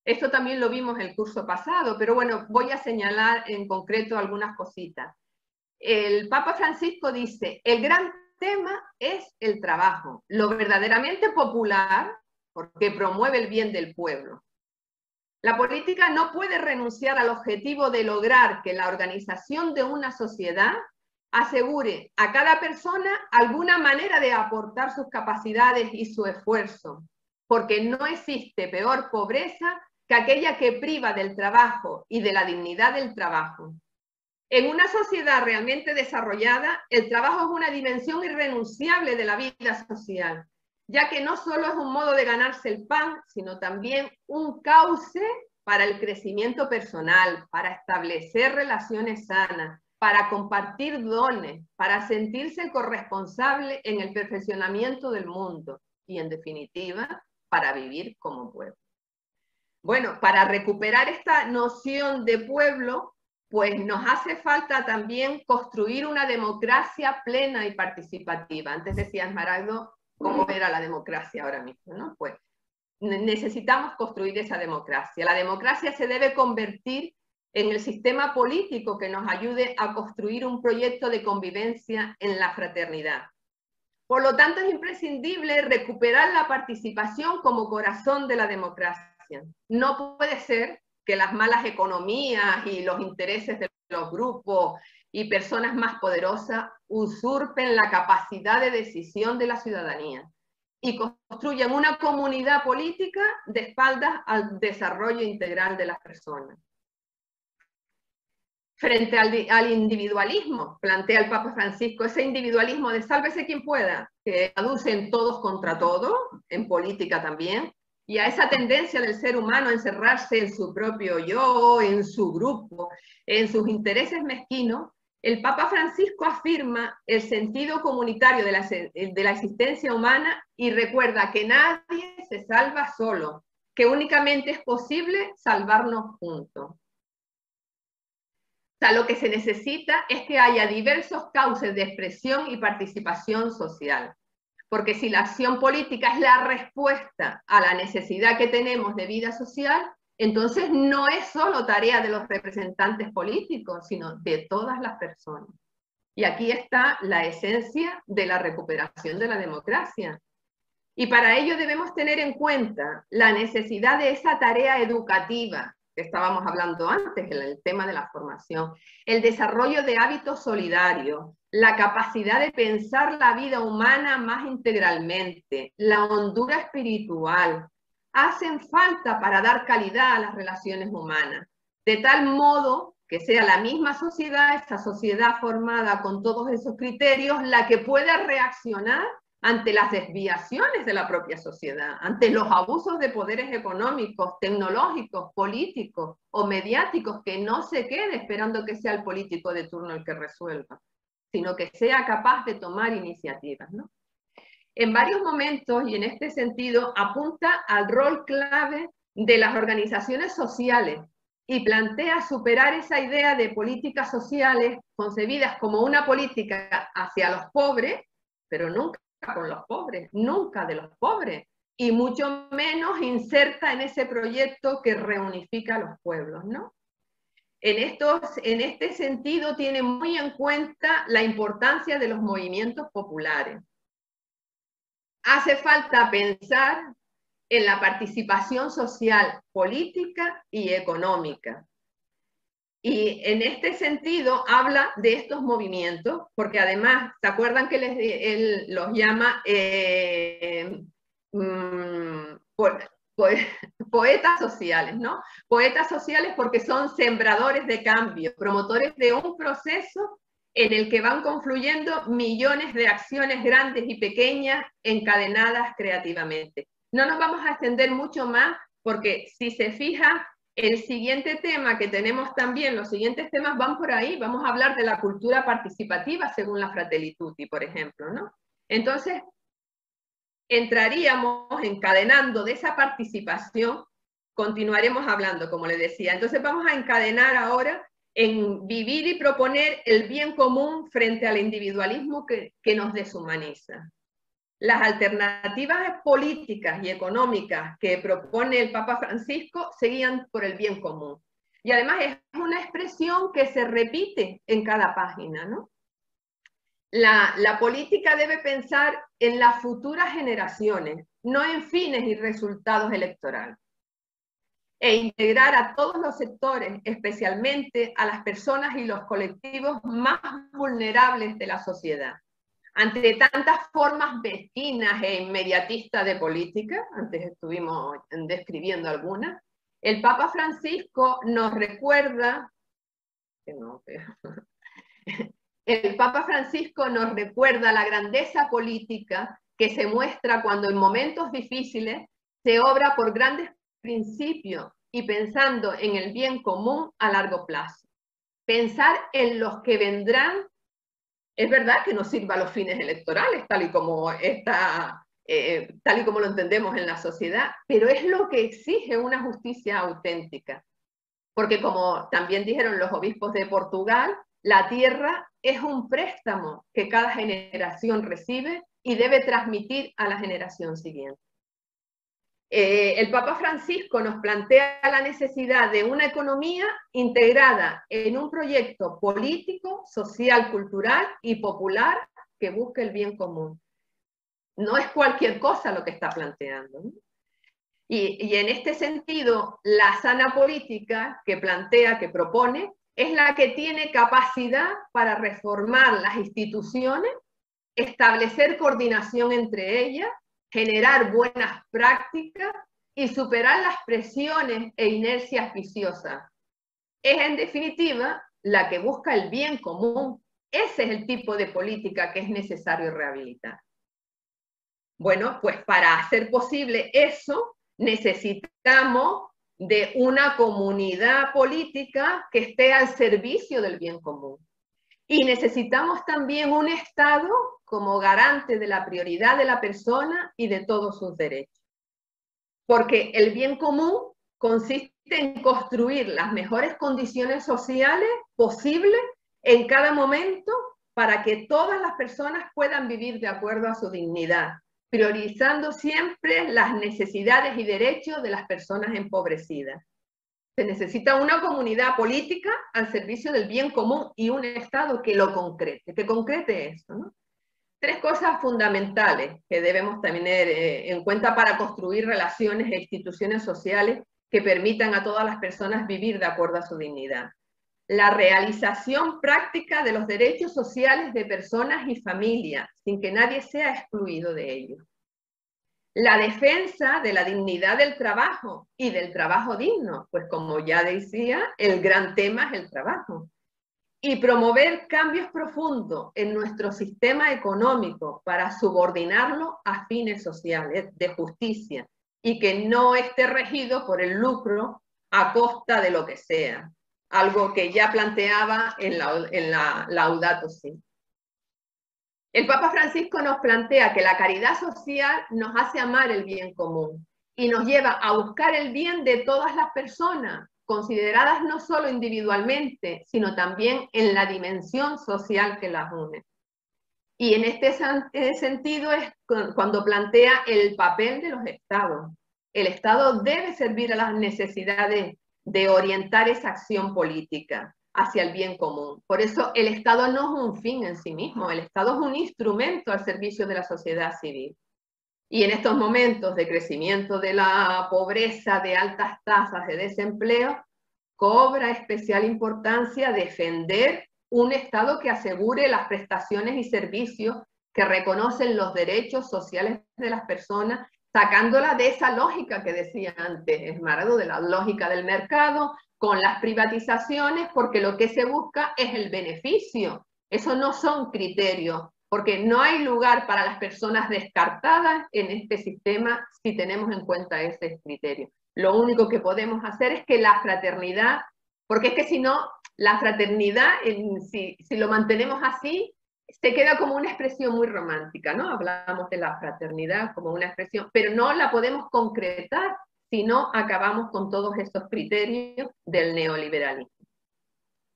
Esto también lo vimos el curso pasado, pero bueno, voy a señalar en concreto algunas cositas. El Papa Francisco dice, el gran tema es el trabajo, lo verdaderamente popular, porque promueve el bien del pueblo. La política no puede renunciar al objetivo de lograr que la organización de una sociedad asegure a cada persona alguna manera de aportar sus capacidades y su esfuerzo, porque no existe peor pobreza que aquella que priva del trabajo y de la dignidad del trabajo. En una sociedad realmente desarrollada, el trabajo es una dimensión irrenunciable de la vida social, ya que no solo es un modo de ganarse el pan, sino también un cauce para el crecimiento personal, para establecer relaciones sanas, para compartir dones, para sentirse corresponsable en el perfeccionamiento del mundo y, en definitiva, para vivir como pueblo. Bueno, para recuperar esta noción de pueblo, pues nos hace falta también construir una democracia plena y participativa. Antes decía Esmaragdo cómo era la democracia ahora mismo, ¿no? Pues necesitamos construir esa democracia. La democracia se debe convertir en el sistema político que nos ayude a construir un proyecto de convivencia en la fraternidad. Por lo tanto, es imprescindible recuperar la participación como corazón de la democracia. No puede ser que las malas economías y los intereses de los grupos y personas más poderosas usurpen la capacidad de decisión de la ciudadanía y construyan una comunidad política de espaldas al desarrollo integral de las personas. Frente al individualismo, plantea el Papa Francisco, ese individualismo de sálvese quien pueda, que aducen todos contra todo, en política también, y a esa tendencia del ser humano a encerrarse en su propio yo, en su grupo, en sus intereses mezquinos, el Papa Francisco afirma el sentido comunitario de la existencia humana y recuerda que nadie se salva solo, que únicamente es posible salvarnos juntos. O sea, lo que se necesita es que haya diversos cauces de expresión y participación social. Porque si la acción política es la respuesta a la necesidad que tenemos de vida social, entonces no es solo tarea de los representantes políticos, sino de todas las personas. Y aquí está la esencia de la recuperación de la democracia. Y para ello debemos tener en cuenta la necesidad de esa tarea educativa que estábamos hablando antes, en el tema de la formación, el desarrollo de hábitos solidarios, la capacidad de pensar la vida humana más integralmente, la hondura espiritual, hacen falta para dar calidad a las relaciones humanas, de tal modo que sea la misma sociedad, esta sociedad formada con todos esos criterios, la que pueda reaccionar ante las desviaciones de la propia sociedad, ante los abusos de poderes económicos, tecnológicos, políticos o mediáticos, que no se quede esperando que sea el político de turno el que resuelva, sino que sea capaz de tomar iniciativas, ¿no? En varios momentos, y en este sentido, apunta al rol clave de las organizaciones sociales y plantea superar esa idea de políticas sociales concebidas como una política hacia los pobres, pero nunca con los pobres, nunca de los pobres, y mucho menos inserta en ese proyecto que reunifica a los pueblos, ¿no? En este sentido tiene muy en cuenta la importancia de los movimientos populares. Hace falta pensar en la participación social, política y económica. Y en este sentido habla de estos movimientos, porque además, ¿se acuerdan que él los llama poetas sociales, ¿no? Poetas sociales porque son sembradores de cambio, promotores de un proceso en el que van confluyendo millones de acciones grandes y pequeñas encadenadas creativamente. No nos vamos a extender mucho más porque si se fija, el siguiente tema que tenemos también, los siguientes temas van por ahí, vamos a hablar de la cultura participativa según la Fratelli Tutti, por ejemplo, ¿no? Entonces, entraríamos encadenando de esa participación, continuaremos hablando, como les decía. Entonces vamos a encadenar ahora en vivir y proponer el bien común frente al individualismo que nos deshumaniza. Las alternativas políticas y económicas que propone el Papa Francisco seguían por el bien común. Y además es una expresión que se repite en cada página, ¿no? La política debe pensar en las futuras generaciones, no en fines y resultados electorales. E integrar a todos los sectores, especialmente a las personas y los colectivos más vulnerables de la sociedad. Ante tantas formas mezquinas e inmediatistas de política, antes estuvimos describiendo algunas, el Papa Francisco nos recuerda, el Papa Francisco nos recuerda la grandeza política que se muestra cuando en momentos difíciles se obra por grandes principios y pensando en el bien común a largo plazo. Pensar en los que vendrán. Es verdad que no sirva a los fines electorales, tal y como lo entendemos en la sociedad, pero es lo que exige una justicia auténtica. porque como también dijeron los obispos de Portugal, la tierra es un préstamo que cada generación recibe y debe transmitir a la generación siguiente. El Papa Francisco nos plantea la necesidad de una economía integrada en un proyecto político, social, cultural y popular que busque el bien común. No es cualquier cosa lo que está planteando, ¿no? Y en este sentido, la sana política que plantea, que propone, es la que tiene capacidad para reformar las instituciones, establecer coordinación entre ellas, generar buenas prácticas y superar las presiones e inercias viciosas. Es, en definitiva, la que busca el bien común. Ese es el tipo de política que es necesario rehabilitar. Bueno, pues para hacer posible eso, necesitamos de una comunidad política que esté al servicio del bien común. Y necesitamos también un Estado como garante de la prioridad de la persona y de todos sus derechos. Porque el bien común consiste en construir las mejores condiciones sociales posibles en cada momento para que todas las personas puedan vivir de acuerdo a su dignidad, priorizando siempre las necesidades y derechos de las personas empobrecidas. Se necesita una comunidad política al servicio del bien común y un Estado que lo concrete eso, ¿no? Tres cosas fundamentales que debemos tener en cuenta para construir relaciones e instituciones sociales que permitan a todas las personas vivir de acuerdo a su dignidad. La realización práctica de los derechos sociales de personas y familias, sin que nadie sea excluido de ellos. La defensa de la dignidad del trabajo y del trabajo digno, pues como ya decía, el gran tema es el trabajo. Y promover cambios profundos en nuestro sistema económico para subordinarlo a fines sociales de justicia y que no esté regido por el lucro a costa de lo que sea. Algo que ya planteaba en la Laudato Si. El Papa Francisco nos plantea que la caridad social nos hace amar el bien común y nos lleva a buscar el bien de todas las personas, consideradas no solo individualmente, sino también en la dimensión social que las une. Y en este sentido es cuando plantea el papel de los estados. El Estado debe servir a las necesidades de orientar esa acción política hacia el bien común. Por eso el Estado no es un fin en sí mismo, el Estado es un instrumento al servicio de la sociedad civil. Y en estos momentos de crecimiento de la pobreza, de altas tasas de desempleo, cobra especial importancia defender un Estado que asegure las prestaciones y servicios que reconocen los derechos sociales de las personas, sacándola de esa lógica que decía antes Esmarado, de la lógica del mercado, con las privatizaciones, porque lo que se busca es el beneficio. Eso no son criterios, porque no hay lugar para las personas descartadas en este sistema si tenemos en cuenta ese criterio. Lo único que podemos hacer es que la fraternidad, porque es que si no, la fraternidad, si lo mantenemos así, se queda como una expresión muy romántica, ¿no? Hablamos de la fraternidad como una expresión, pero no la podemos concretar si no acabamos con todos estos criterios del neoliberalismo.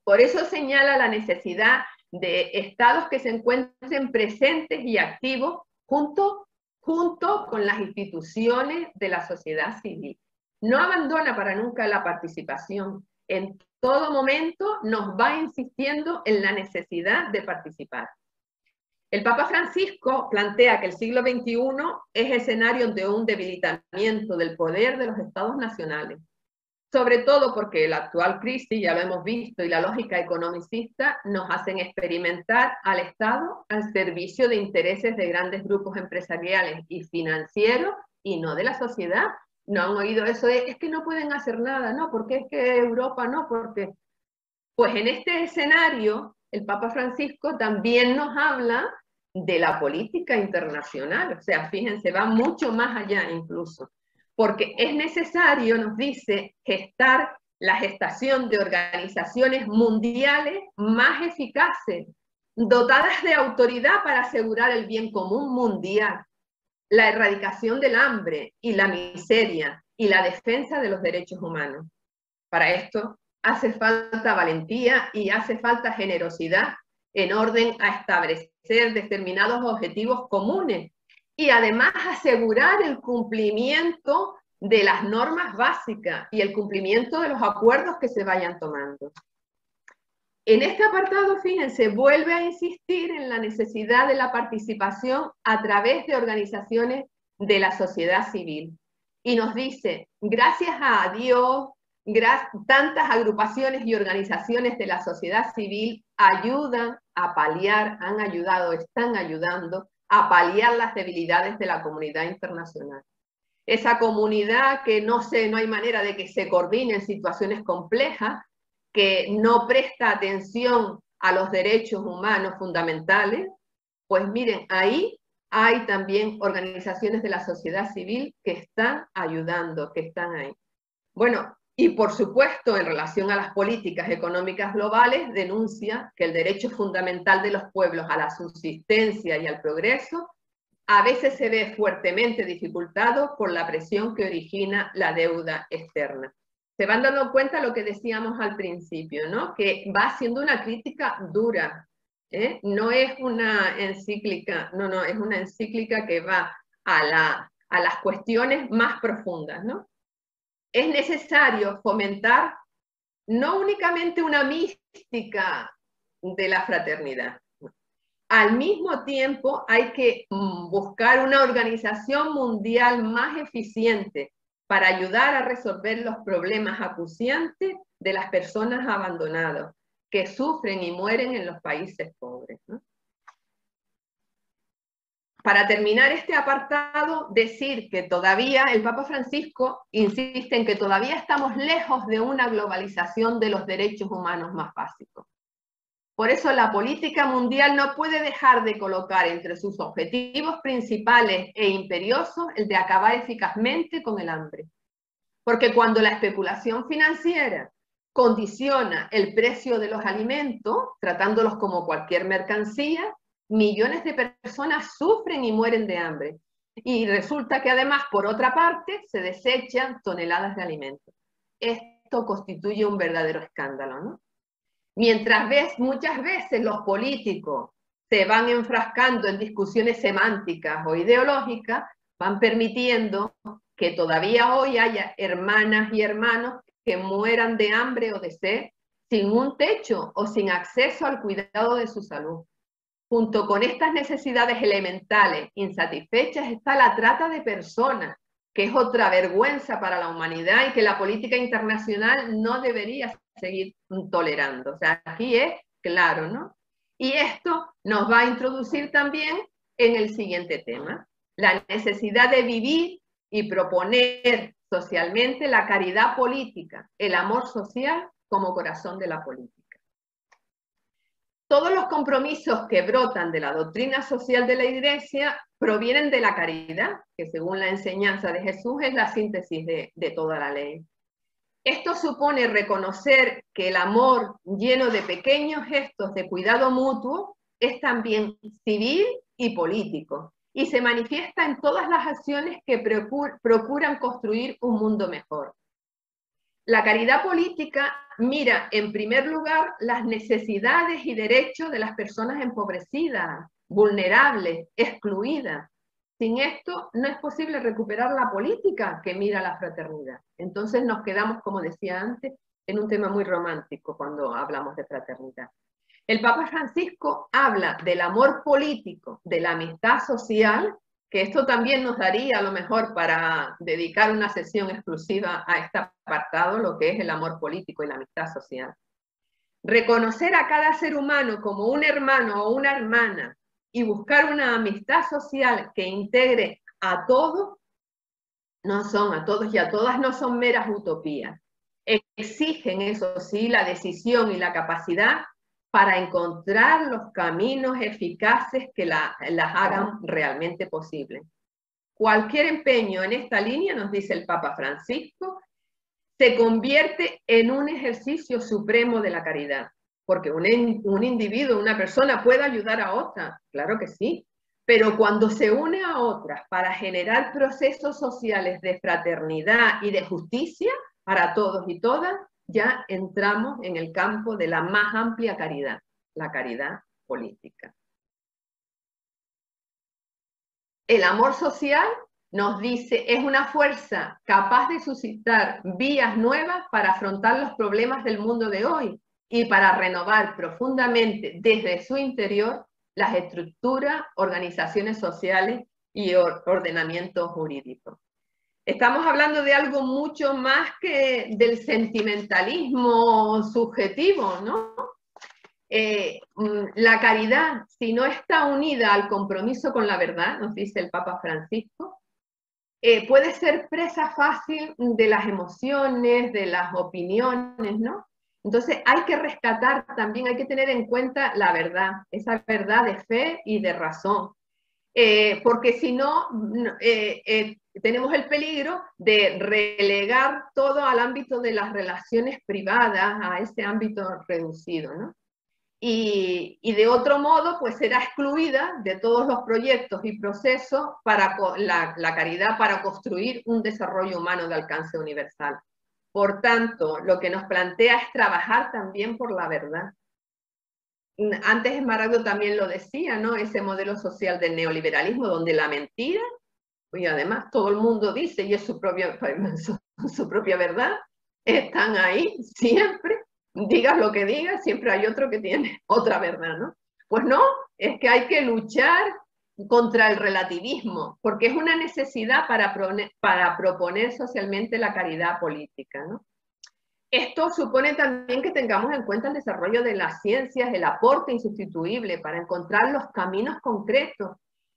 Por eso señala la necesidad de estados que se encuentren presentes y activos junto con las instituciones de la sociedad civil. No abandona para nunca la participación. En todo momento nos va insistiendo en la necesidad de participar. El Papa Francisco plantea que el siglo XXI es escenario de un debilitamiento del poder de los estados nacionales, sobre todo porque la actual crisis, ya lo hemos visto, y la lógica economicista nos hacen experimentar al Estado al servicio de intereses de grandes grupos empresariales y financieros y no de la sociedad. ¿No han oído eso de, es que no pueden hacer nada? No, porque es que Europa no, porque... Pues en este escenario, el Papa Francisco también nos habla de la política internacional, o sea, fíjense, va mucho más allá incluso, porque es necesario, nos dice, gestar la gestación de organizaciones mundiales más eficaces, dotadas de autoridad para asegurar el bien común mundial, la erradicación del hambre y la miseria y la defensa de los derechos humanos. Para esto hace falta valentía y hace falta generosidad en orden a establecer determinados objetivos comunes y además asegurar el cumplimiento de las normas básicas y el cumplimiento de los acuerdos que se vayan tomando. En este apartado, fíjense, vuelve a insistir en la necesidad de la participación a través de organizaciones de la sociedad civil. Y nos dice, gracias a Dios, tantas agrupaciones y organizaciones de la sociedad civil ayudan a paliar, han ayudado, están ayudando a paliar las debilidades de la comunidad internacional. Esa comunidad que no hay manera de que se coordine en situaciones complejas, que no presta atención a los derechos humanos fundamentales, pues miren, ahí hay también organizaciones de la sociedad civil que están ayudando, que están ahí. Bueno, y por supuesto, en relación a las políticas económicas globales, denuncia que el derecho fundamental de los pueblos a la subsistencia y al progreso a veces se ve fuertemente dificultado por la presión que origina la deuda externa. Se van dando cuenta lo que decíamos al principio, ¿no? Que va haciendo una crítica dura, ¿eh? No es una encíclica, no, es una encíclica que va a las cuestiones más profundas, ¿no? Es necesario fomentar no únicamente una mística de la fraternidad. Al mismo tiempo hay que buscar una organización mundial más eficiente para ayudar a resolver los problemas acuciantes de las personas abandonadas que sufren y mueren en los países pobres, ¿no? Para terminar este apartado, decir que todavía el Papa Francisco insiste en que todavía estamos lejos de una globalización de los derechos humanos más básicos. Por eso la política mundial no puede dejar de colocar entre sus objetivos principales e imperiosos el de acabar eficazmente con el hambre. Porque cuando la especulación financiera condiciona el precio de los alimentos, tratándolos como cualquier mercancía, millones de personas sufren y mueren de hambre. Y resulta que además, por otra parte, se desechan toneladas de alimentos. Esto constituye un verdadero escándalo, ¿no? Mientras muchas veces los políticos se van enfrascando en discusiones semánticas o ideológicas, van permitiendo que todavía hoy haya hermanas y hermanos que mueran de hambre o de sed, sin un techo o sin acceso al cuidado de su salud. Junto con estas necesidades elementales insatisfechas está la trata de personas, que es otra vergüenza para la humanidad y que la política internacional no debería seguir tolerando. O sea, aquí es claro, ¿no? Y esto nos va a introducir también en el siguiente tema, la necesidad de vivir y proponer socialmente la caridad política, el amor social como corazón de la política. Todos los compromisos que brotan de la doctrina social de la Iglesia provienen de la caridad, que según la enseñanza de Jesús es la síntesis de toda la ley. Esto supone reconocer que el amor lleno de pequeños gestos de cuidado mutuo es también civil y político, y se manifiesta en todas las acciones que procuran construir un mundo mejor. La caridad política mira, en primer lugar, las necesidades y derechos de las personas empobrecidas, vulnerables, excluidas. Sin esto no es posible recuperar la política que mira la fraternidad. Entonces nos quedamos, como decía antes, en un tema muy romántico cuando hablamos de fraternidad. El Papa Francisco habla del amor político, de la amistad social, que esto también nos daría a lo mejor para dedicar una sesión exclusiva a este apartado, lo que es el amor político y la amistad social. Reconocer a cada ser humano como un hermano o una hermana y buscar una amistad social que integre a todos, a todos y a todas no son meras utopías. Exigen, eso sí, la decisión y la capacidad para encontrar los caminos eficaces que las hagan realmente posibles. Cualquier empeño en esta línea, nos dice el Papa Francisco, se convierte en un ejercicio supremo de la caridad. Porque un individuo, una persona puede ayudar a otra, claro que sí, pero cuando se une a otras para generar procesos sociales de fraternidad y de justicia para todos y todas, ya entramos en el campo de la más amplia caridad, la caridad política. El amor social, nos dice, es una fuerza capaz de suscitar vías nuevas para afrontar los problemas del mundo de hoy y para renovar profundamente desde su interior las estructuras, organizaciones sociales y ordenamientos jurídicos. Estamos hablando de algo mucho más que del sentimentalismo subjetivo, ¿no? La caridad, si no está unida al compromiso con la verdad, nos dice el Papa Francisco, puede ser presa fácil de las emociones, de las opiniones, ¿no? Entonces hay que rescatar también, hay que tener en cuenta la verdad, esa verdad de fe y de razón. Porque si no, tenemos el peligro de relegar todo al ámbito de las relaciones privadas, a ese ámbito reducido, ¿no? Y de otro modo, pues será excluida de todos los proyectos y procesos para la caridad para construir un desarrollo humano de alcance universal. Por tanto, lo que nos plantea es trabajar también por la verdad. Antes Esmaragdo también lo decía, ¿no? Ese modelo social del neoliberalismo donde la mentira, y además todo el mundo dice, y es su propia verdad, están ahí siempre. Digas lo que digas, siempre hay otro que tiene otra verdad, ¿no? Pues no, es que hay que luchar contra el relativismo, porque es una necesidad para proponer socialmente la caridad política, ¿no? Esto supone también que tengamos en cuenta el desarrollo de las ciencias, el aporte insustituible para encontrar los caminos concretos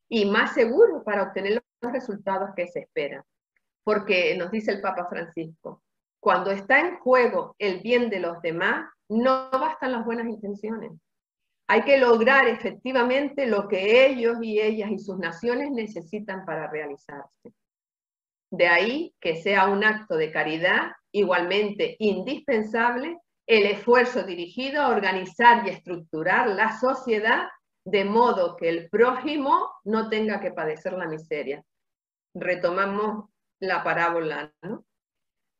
y más seguros para obtener los resultados que se esperan. Porque nos dice el Papa Francisco, cuando está en juego el bien de los demás, no bastan las buenas intenciones. Hay que lograr efectivamente lo que ellos y ellas y sus naciones necesitan para realizarse. De ahí que sea un acto de caridad igualmente indispensable el esfuerzo dirigido a organizar y estructurar la sociedad de modo que el prójimo no tenga que padecer la miseria. Retomamos la parábola, ¿no?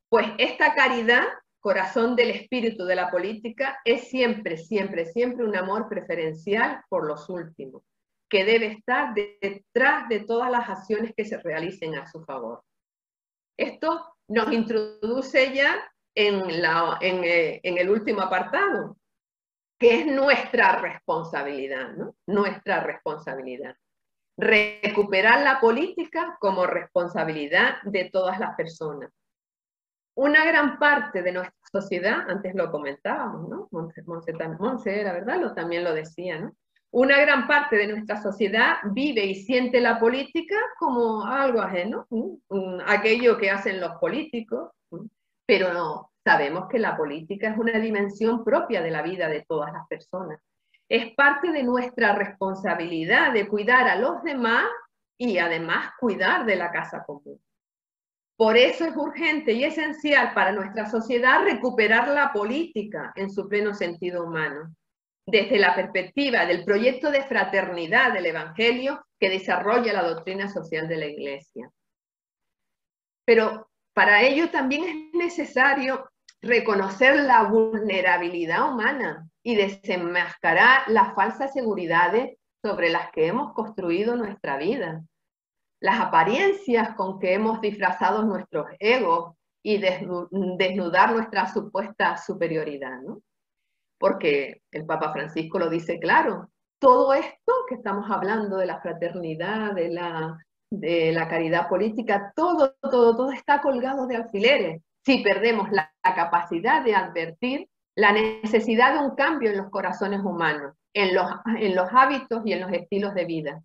Pues esta caridad, corazón del espíritu de la política, es siempre, siempre, siempre un amor preferencial por los últimos, que debe estar detrás de todas las acciones que se realicen a su favor. Esto nos introduce ya en el último apartado, que es nuestra responsabilidad, ¿no? Nuestra responsabilidad. Recuperar la política como responsabilidad de todas las personas. Una gran parte de nuestra sociedad, antes lo comentábamos, ¿no? Monse era, ¿verdad? También lo decía, ¿no? Una gran parte de nuestra sociedad vive y siente la política como algo ajeno, aquello que hacen los políticos, pero no, sabemos que la política es una dimensión propia de la vida de todas las personas. Es parte de nuestra responsabilidad de cuidar a los demás y además cuidar de la casa común. Por eso es urgente y esencial para nuestra sociedad recuperar la política en su pleno sentido humano, desde la perspectiva del proyecto de fraternidad del Evangelio que desarrolla la doctrina social de la Iglesia. Pero para ello también es necesario reconocer la vulnerabilidad humana y desenmascarar las falsas seguridades sobre las que hemos construido nuestra vida, las apariencias con que hemos disfrazado nuestros egos y desnudar nuestra supuesta superioridad, ¿no? Porque el Papa Francisco lo dice claro, todo esto que estamos hablando de la fraternidad, de la caridad política, todo está colgado de alfileres. Si perdemos la capacidad de advertir la necesidad de un cambio en los corazones humanos, en los hábitos y en los estilos de vida.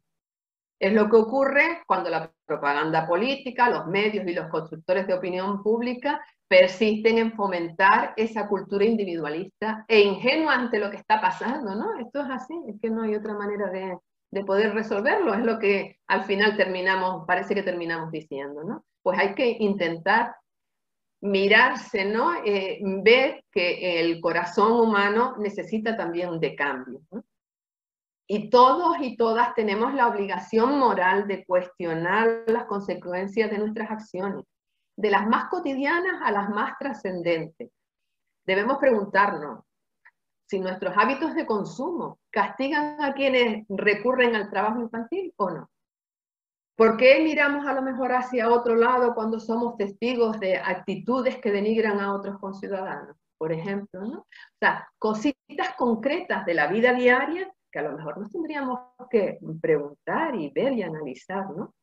Es lo que ocurre cuando la propaganda política, los medios y los constructores de opinión pública persisten en fomentar esa cultura individualista e ingenua ante lo que está pasando, ¿no? Esto es así, es que no hay otra manera de poder resolverlo, es lo que al final parece que terminamos diciendo, ¿no? Pues hay que intentar mirarse, ¿no? Ver que el corazón humano necesita también de cambio, ¿no? Y todos y todas tenemos la obligación moral de cuestionar las consecuencias de nuestras acciones, de las más cotidianas a las más trascendentes. debemos preguntarnos si nuestros hábitos de consumo castigan a quienes recurren al trabajo infantil o no. ¿Por qué miramos a lo mejor hacia otro lado cuando somos testigos de actitudes que denigran a otros conciudadanos, por ejemplo, ¿no? O sea, cositas concretas de la vida diaria que a lo mejor nos tendríamos que preguntar y ver y analizar, ¿no?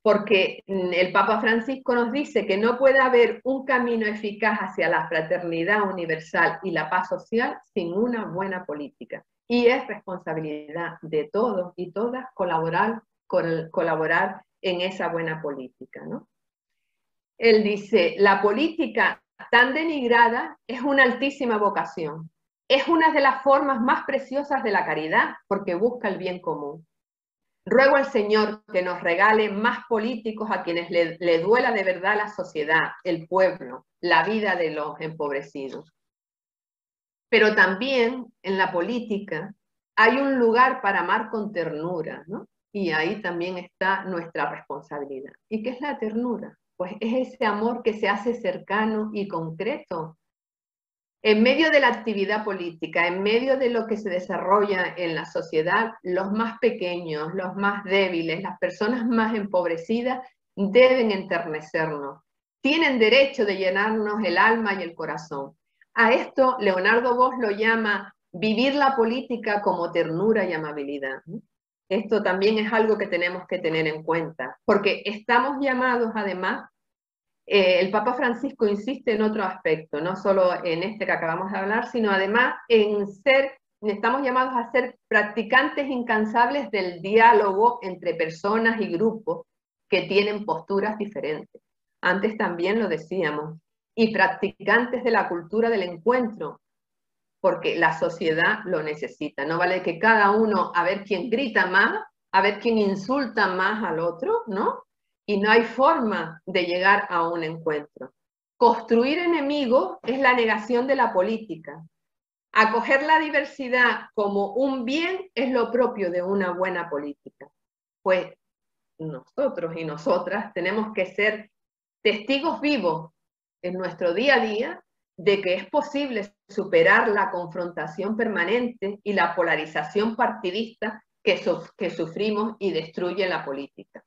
Porque el Papa Francisco nos dice que no puede haber un camino eficaz hacia la fraternidad universal y la paz social sin una buena política. Y es responsabilidad de todos y todas colaborar en esa buena política, ¿no? Él dice, la política tan denigrada es una altísima vocación. Es una de las formas más preciosas de la caridad porque busca el bien común. Ruego al Señor que nos regale más políticos a quienes le duela de verdad la sociedad, el pueblo, la vida de los empobrecidos. Pero también en la política hay un lugar para amar con ternura, ¿no? Y ahí también está nuestra responsabilidad. ¿Y qué es la ternura? Pues es ese amor que se hace cercano y concreto en medio de la actividad política, en medio de lo que se desarrolla en la sociedad. Los más pequeños, los más débiles, las personas más empobrecidas deben enternecernos. Tienen derecho de llenarnos el alma y el corazón. A esto Leonardo Bosch lo llama vivir la política como ternura y amabilidad. Esto también es algo que tenemos que tener en cuenta, porque estamos llamados además, el Papa Francisco insiste en otro aspecto, no solo en este que acabamos de hablar, sino además estamos llamados a ser practicantes incansables del diálogo entre personas y grupos que tienen posturas diferentes. Antes también lo decíamos, y practicantes de la cultura del encuentro, porque la sociedad lo necesita. No vale que cada uno a ver quién grita más, a ver quién insulta más al otro, ¿no? Y no hay forma de llegar a un encuentro. Construir enemigos es la negación de la política. Acoger la diversidad como un bien es lo propio de una buena política. Pues nosotros y nosotras tenemos que ser testigos vivos en nuestro día a día de que es posible superar la confrontación permanente y la polarización partidista que sufrimos y destruye la política.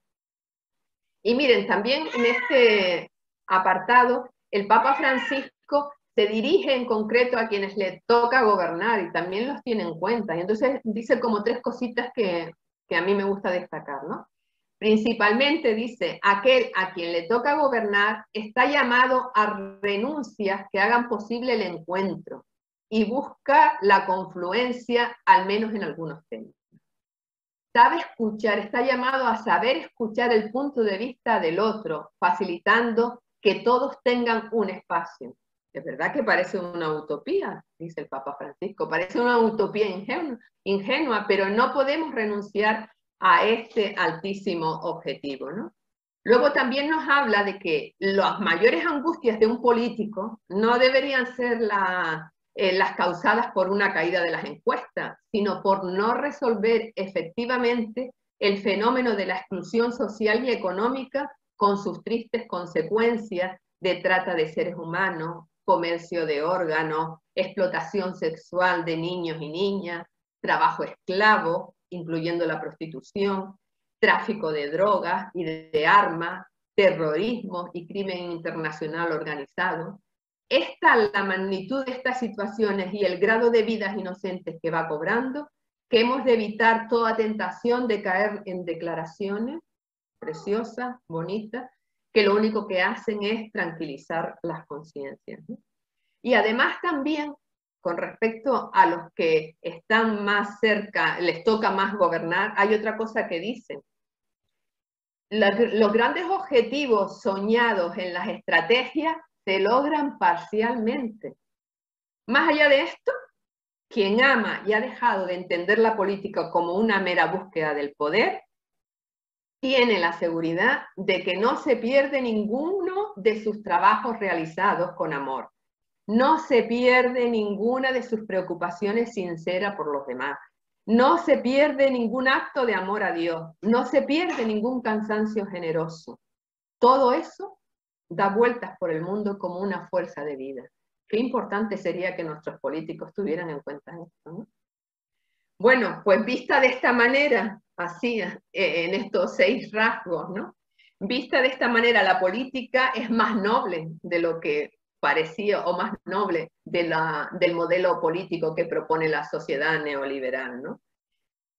Y miren, también en este apartado, el Papa Francisco se dirige en concreto a quienes le toca gobernar y también los tiene en cuenta. Y entonces dice como tres cositas que a mí me gusta destacar, ¿no? Principalmente dice, aquel a quien le toca gobernar está llamado a renuncias que hagan posible el encuentro y busca la confluencia, al menos en algunos temas. Sabe escuchar, está llamado a saber escuchar el punto de vista del otro, facilitando que todos tengan un espacio. Es verdad que parece una utopía, dice el Papa Francisco, parece una utopía ingenua, pero no podemos renunciar a este altísimo objetivo, ¿no? Luego también nos habla de que las mayores angustias de un político no deberían ser las causadas por una caída de las encuestas, sino por no resolver efectivamente el fenómeno de la exclusión social y económica con sus tristes consecuencias de trata de seres humanos, comercio de órganos, explotación sexual de niños y niñas, trabajo esclavo, incluyendo la prostitución, tráfico de drogas y de armas, terrorismo y crimen internacional organizado. Es tal la magnitud de estas situaciones y el grado de vidas inocentes que va cobrando que hemos de evitar toda tentación de caer en declaraciones preciosas, bonitas, que lo único que hacen es tranquilizar las conciencias, ¿no? Y además también, con respecto a los que están más cerca, les toca más gobernar, hay otra cosa que dicen. Los grandes objetivos soñados en las estrategias se logran parcialmente. Más allá de esto, quien ama y ha dejado de entender la política como una mera búsqueda del poder, tiene la seguridad de que no se pierde ninguno de sus trabajos realizados con amor. No se pierde ninguna de sus preocupaciones sinceras por los demás. No se pierde ningún acto de amor a Dios. No se pierde ningún cansancio generoso. Todo eso da vueltas por el mundo como una fuerza de vida. Qué importante sería que nuestros políticos tuvieran en cuenta esto, ¿no? Bueno, pues vista de esta manera, así, en estos 6 rasgos, ¿no? Vista de esta manera, la política es más noble de lo que parecía, o más noble del modelo político que propone la sociedad neoliberal, ¿no?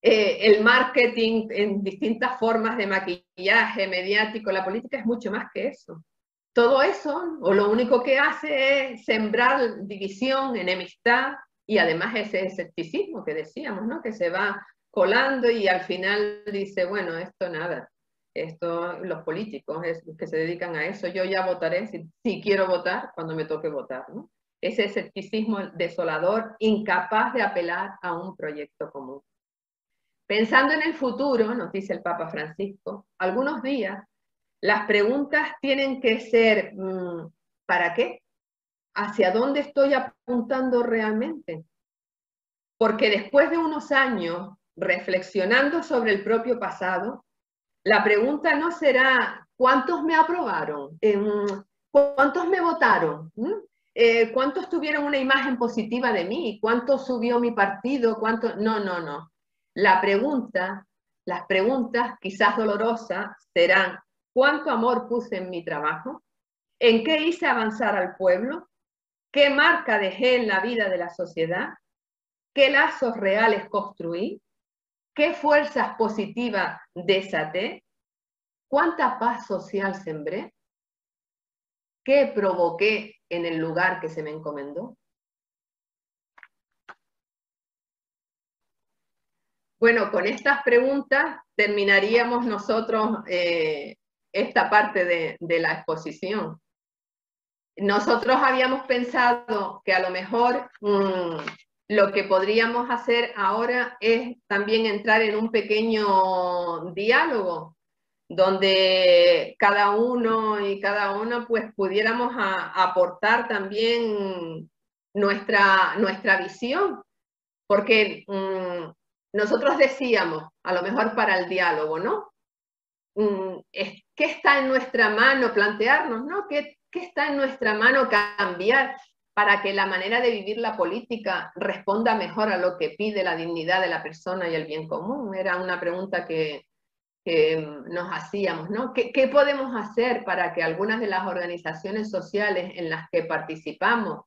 El marketing en distintas formas de maquillaje mediático, la política es mucho más que eso. Todo eso, o lo único que hace es sembrar división, enemistad, y además ese escepticismo que decíamos, ¿no? Que se va colando y al final dice, bueno, esto nada, esto los políticos que se dedican a eso, yo ya votaré si quiero votar cuando me toque votar, ¿no? Ese escepticismo desolador, incapaz de apelar a un proyecto común. Pensando en el futuro, nos dice el Papa Francisco, algunos días las preguntas tienen que ser, ¿para qué? ¿Hacia dónde estoy apuntando realmente? Porque después de unos años reflexionando sobre el propio pasado, la pregunta no será ¿cuántos me aprobaron? ¿Cuántos me votaron? ¿Cuántos tuvieron una imagen positiva de mí? ¿Cuánto subió mi partido? ¿Cuánto? No, no, no. Las preguntas, quizás dolorosas, serán ¿cuánto amor puse en mi trabajo? ¿En qué hice avanzar al pueblo? ¿Qué marca dejé en la vida de la sociedad? ¿Qué lazos reales construí? ¿Qué fuerzas positivas desaté? ¿Cuánta paz social sembré? ¿Qué provoqué en el lugar que se me encomendó? Bueno, con estas preguntas terminaríamos nosotros esta parte de la exposición. Nosotros habíamos pensado que a lo mejor lo que podríamos hacer ahora es también entrar en un pequeño diálogo donde cada uno y cada una pues pudiéramos aportar también nuestra visión, porque nosotros decíamos, a lo mejor para el diálogo, ¿no? ¿Qué está en nuestra mano plantearnos, ¿no? ¿Qué está en nuestra mano cambiar para que la manera de vivir la política responda mejor a lo que pide la dignidad de la persona y el bien común? Era una pregunta que nos hacíamos, ¿no? ¿Qué podemos hacer para que algunas de las organizaciones sociales en las que participamos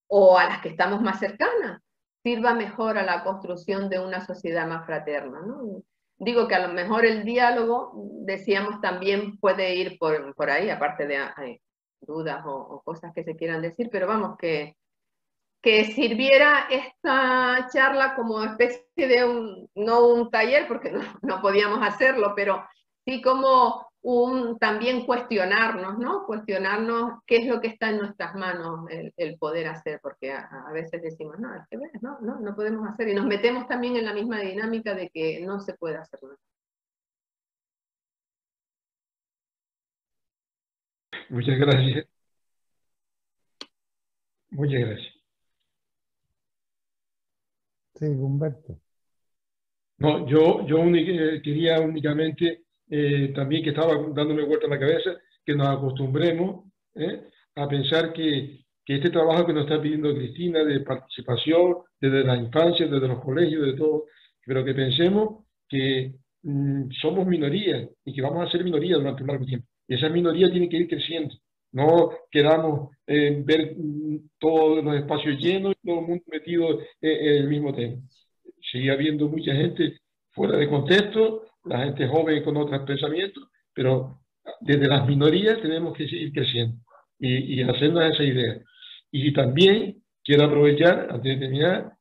o a las que estamos más cercanas sirva mejor a la construcción de una sociedad más fraterna, ¿no? Digo que a lo mejor el diálogo, decíamos, también puede ir por ahí, aparte de dudas o cosas que se quieran decir, pero vamos, que sirviera esta charla como especie de no un taller, porque no podíamos hacerlo, pero sí como también cuestionarnos, ¿no? Cuestionarnos qué es lo que está en nuestras manos el poder hacer, porque a veces decimos, no, es que ves, no podemos hacer, y nos metemos también en la misma dinámica de que no se puede hacer nada. Muchas gracias. Muchas gracias. Sí, Humberto. No, yo quería únicamente, también que estaba dándome vuelta en la cabeza, que nos acostumbremos a pensar que este trabajo que nos está pidiendo Cristina de participación desde la infancia, desde los colegios, de todo, pero que pensemos que somos minorías y que vamos a ser minoría durante un largo tiempo. Y esa minoría tiene que ir creciendo. No queramos ver todos los espacios llenos y todo el mundo metido en el mismo tema. Sigue habiendo mucha gente fuera de contexto, la gente joven con otros pensamientos, pero desde las minorías tenemos que seguir creciendo y hacernos esa idea. Y también quiero aprovechar, antes de terminar,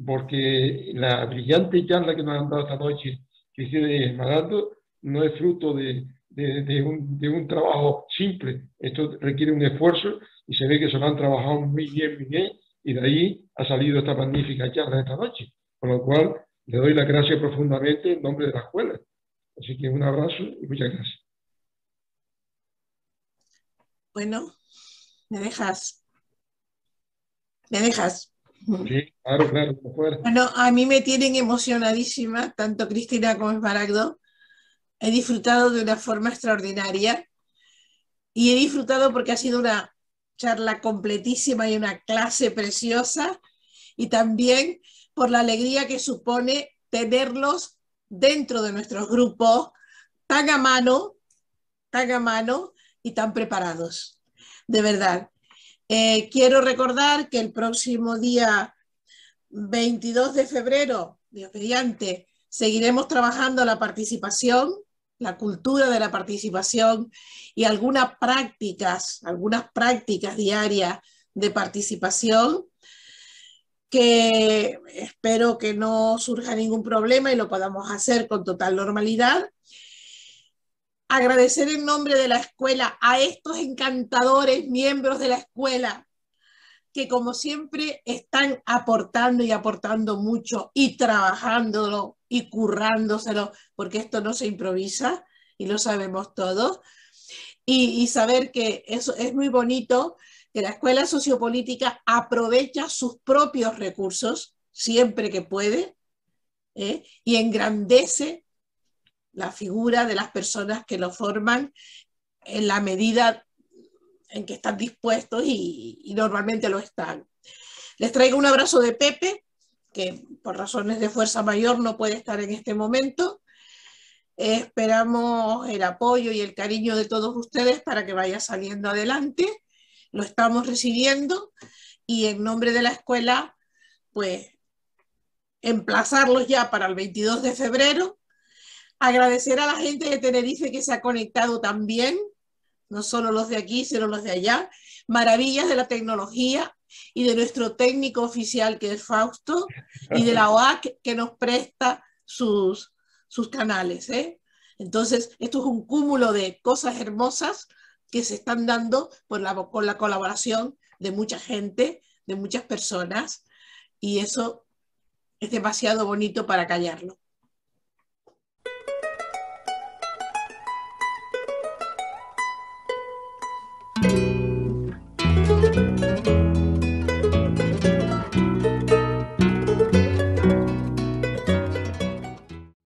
porque la brillante charla que nos han dado esta noche, Cristina y Esmeralda, no es fruto de un trabajo simple. Esto requiere un esfuerzo y se ve que se lo han trabajado muy bien, y de ahí ha salido esta magnífica charla esta noche. Con lo cual, le doy las gracias profundamente en nombre de la escuela. Así que un abrazo y muchas gracias. Bueno, ¿me dejas? ¿Me dejas? Sí, claro, como fuera. Bueno, a mí me tienen emocionadísima, tanto Cristina como Esmeralda. He disfrutado de una forma extraordinaria y he disfrutado porque ha sido una charla completísima y una clase preciosa, y también por la alegría que supone tenerlos dentro de nuestros grupos tan a mano y tan preparados. De verdad. Quiero recordar que el próximo día 22 de febrero, Dios mediante, seguiremos trabajando la participación, la cultura de la participación y algunas prácticas diarias de participación, que espero que no surja ningún problema y lo podamos hacer con total normalidad. Agradecer en nombre de la escuela a estos encantadores miembros de la escuela que, como siempre, están aportando y aportando mucho y trabajándolo y currándoselo, porque esto no se improvisa y lo sabemos todos. Y saber que eso es muy bonito, que la escuela sociopolítica aprovecha sus propios recursos siempre que puede, y engrandece la figura de las personas que lo forman en la medida en que están dispuestos y normalmente lo están. Les traigo un abrazo de Pepe, que por razones de fuerza mayor no puede estar en este momento. Esperamos el apoyo y el cariño de todos ustedes para que vaya saliendo adelante. Lo estamos recibiendo y en nombre de la escuela, pues, emplazarlos ya para el 22 de febrero. Agradecer a la gente de Tenerife que se ha conectado también, no solo los de aquí, sino los de allá. Maravillas de la tecnología y de nuestro técnico oficial, que es Fausto, y de la OAC, que nos presta sus canales. Entonces, esto es un cúmulo de cosas hermosas que se están dando con la colaboración de mucha gente, de muchas personas, y eso es demasiado bonito para callarlo.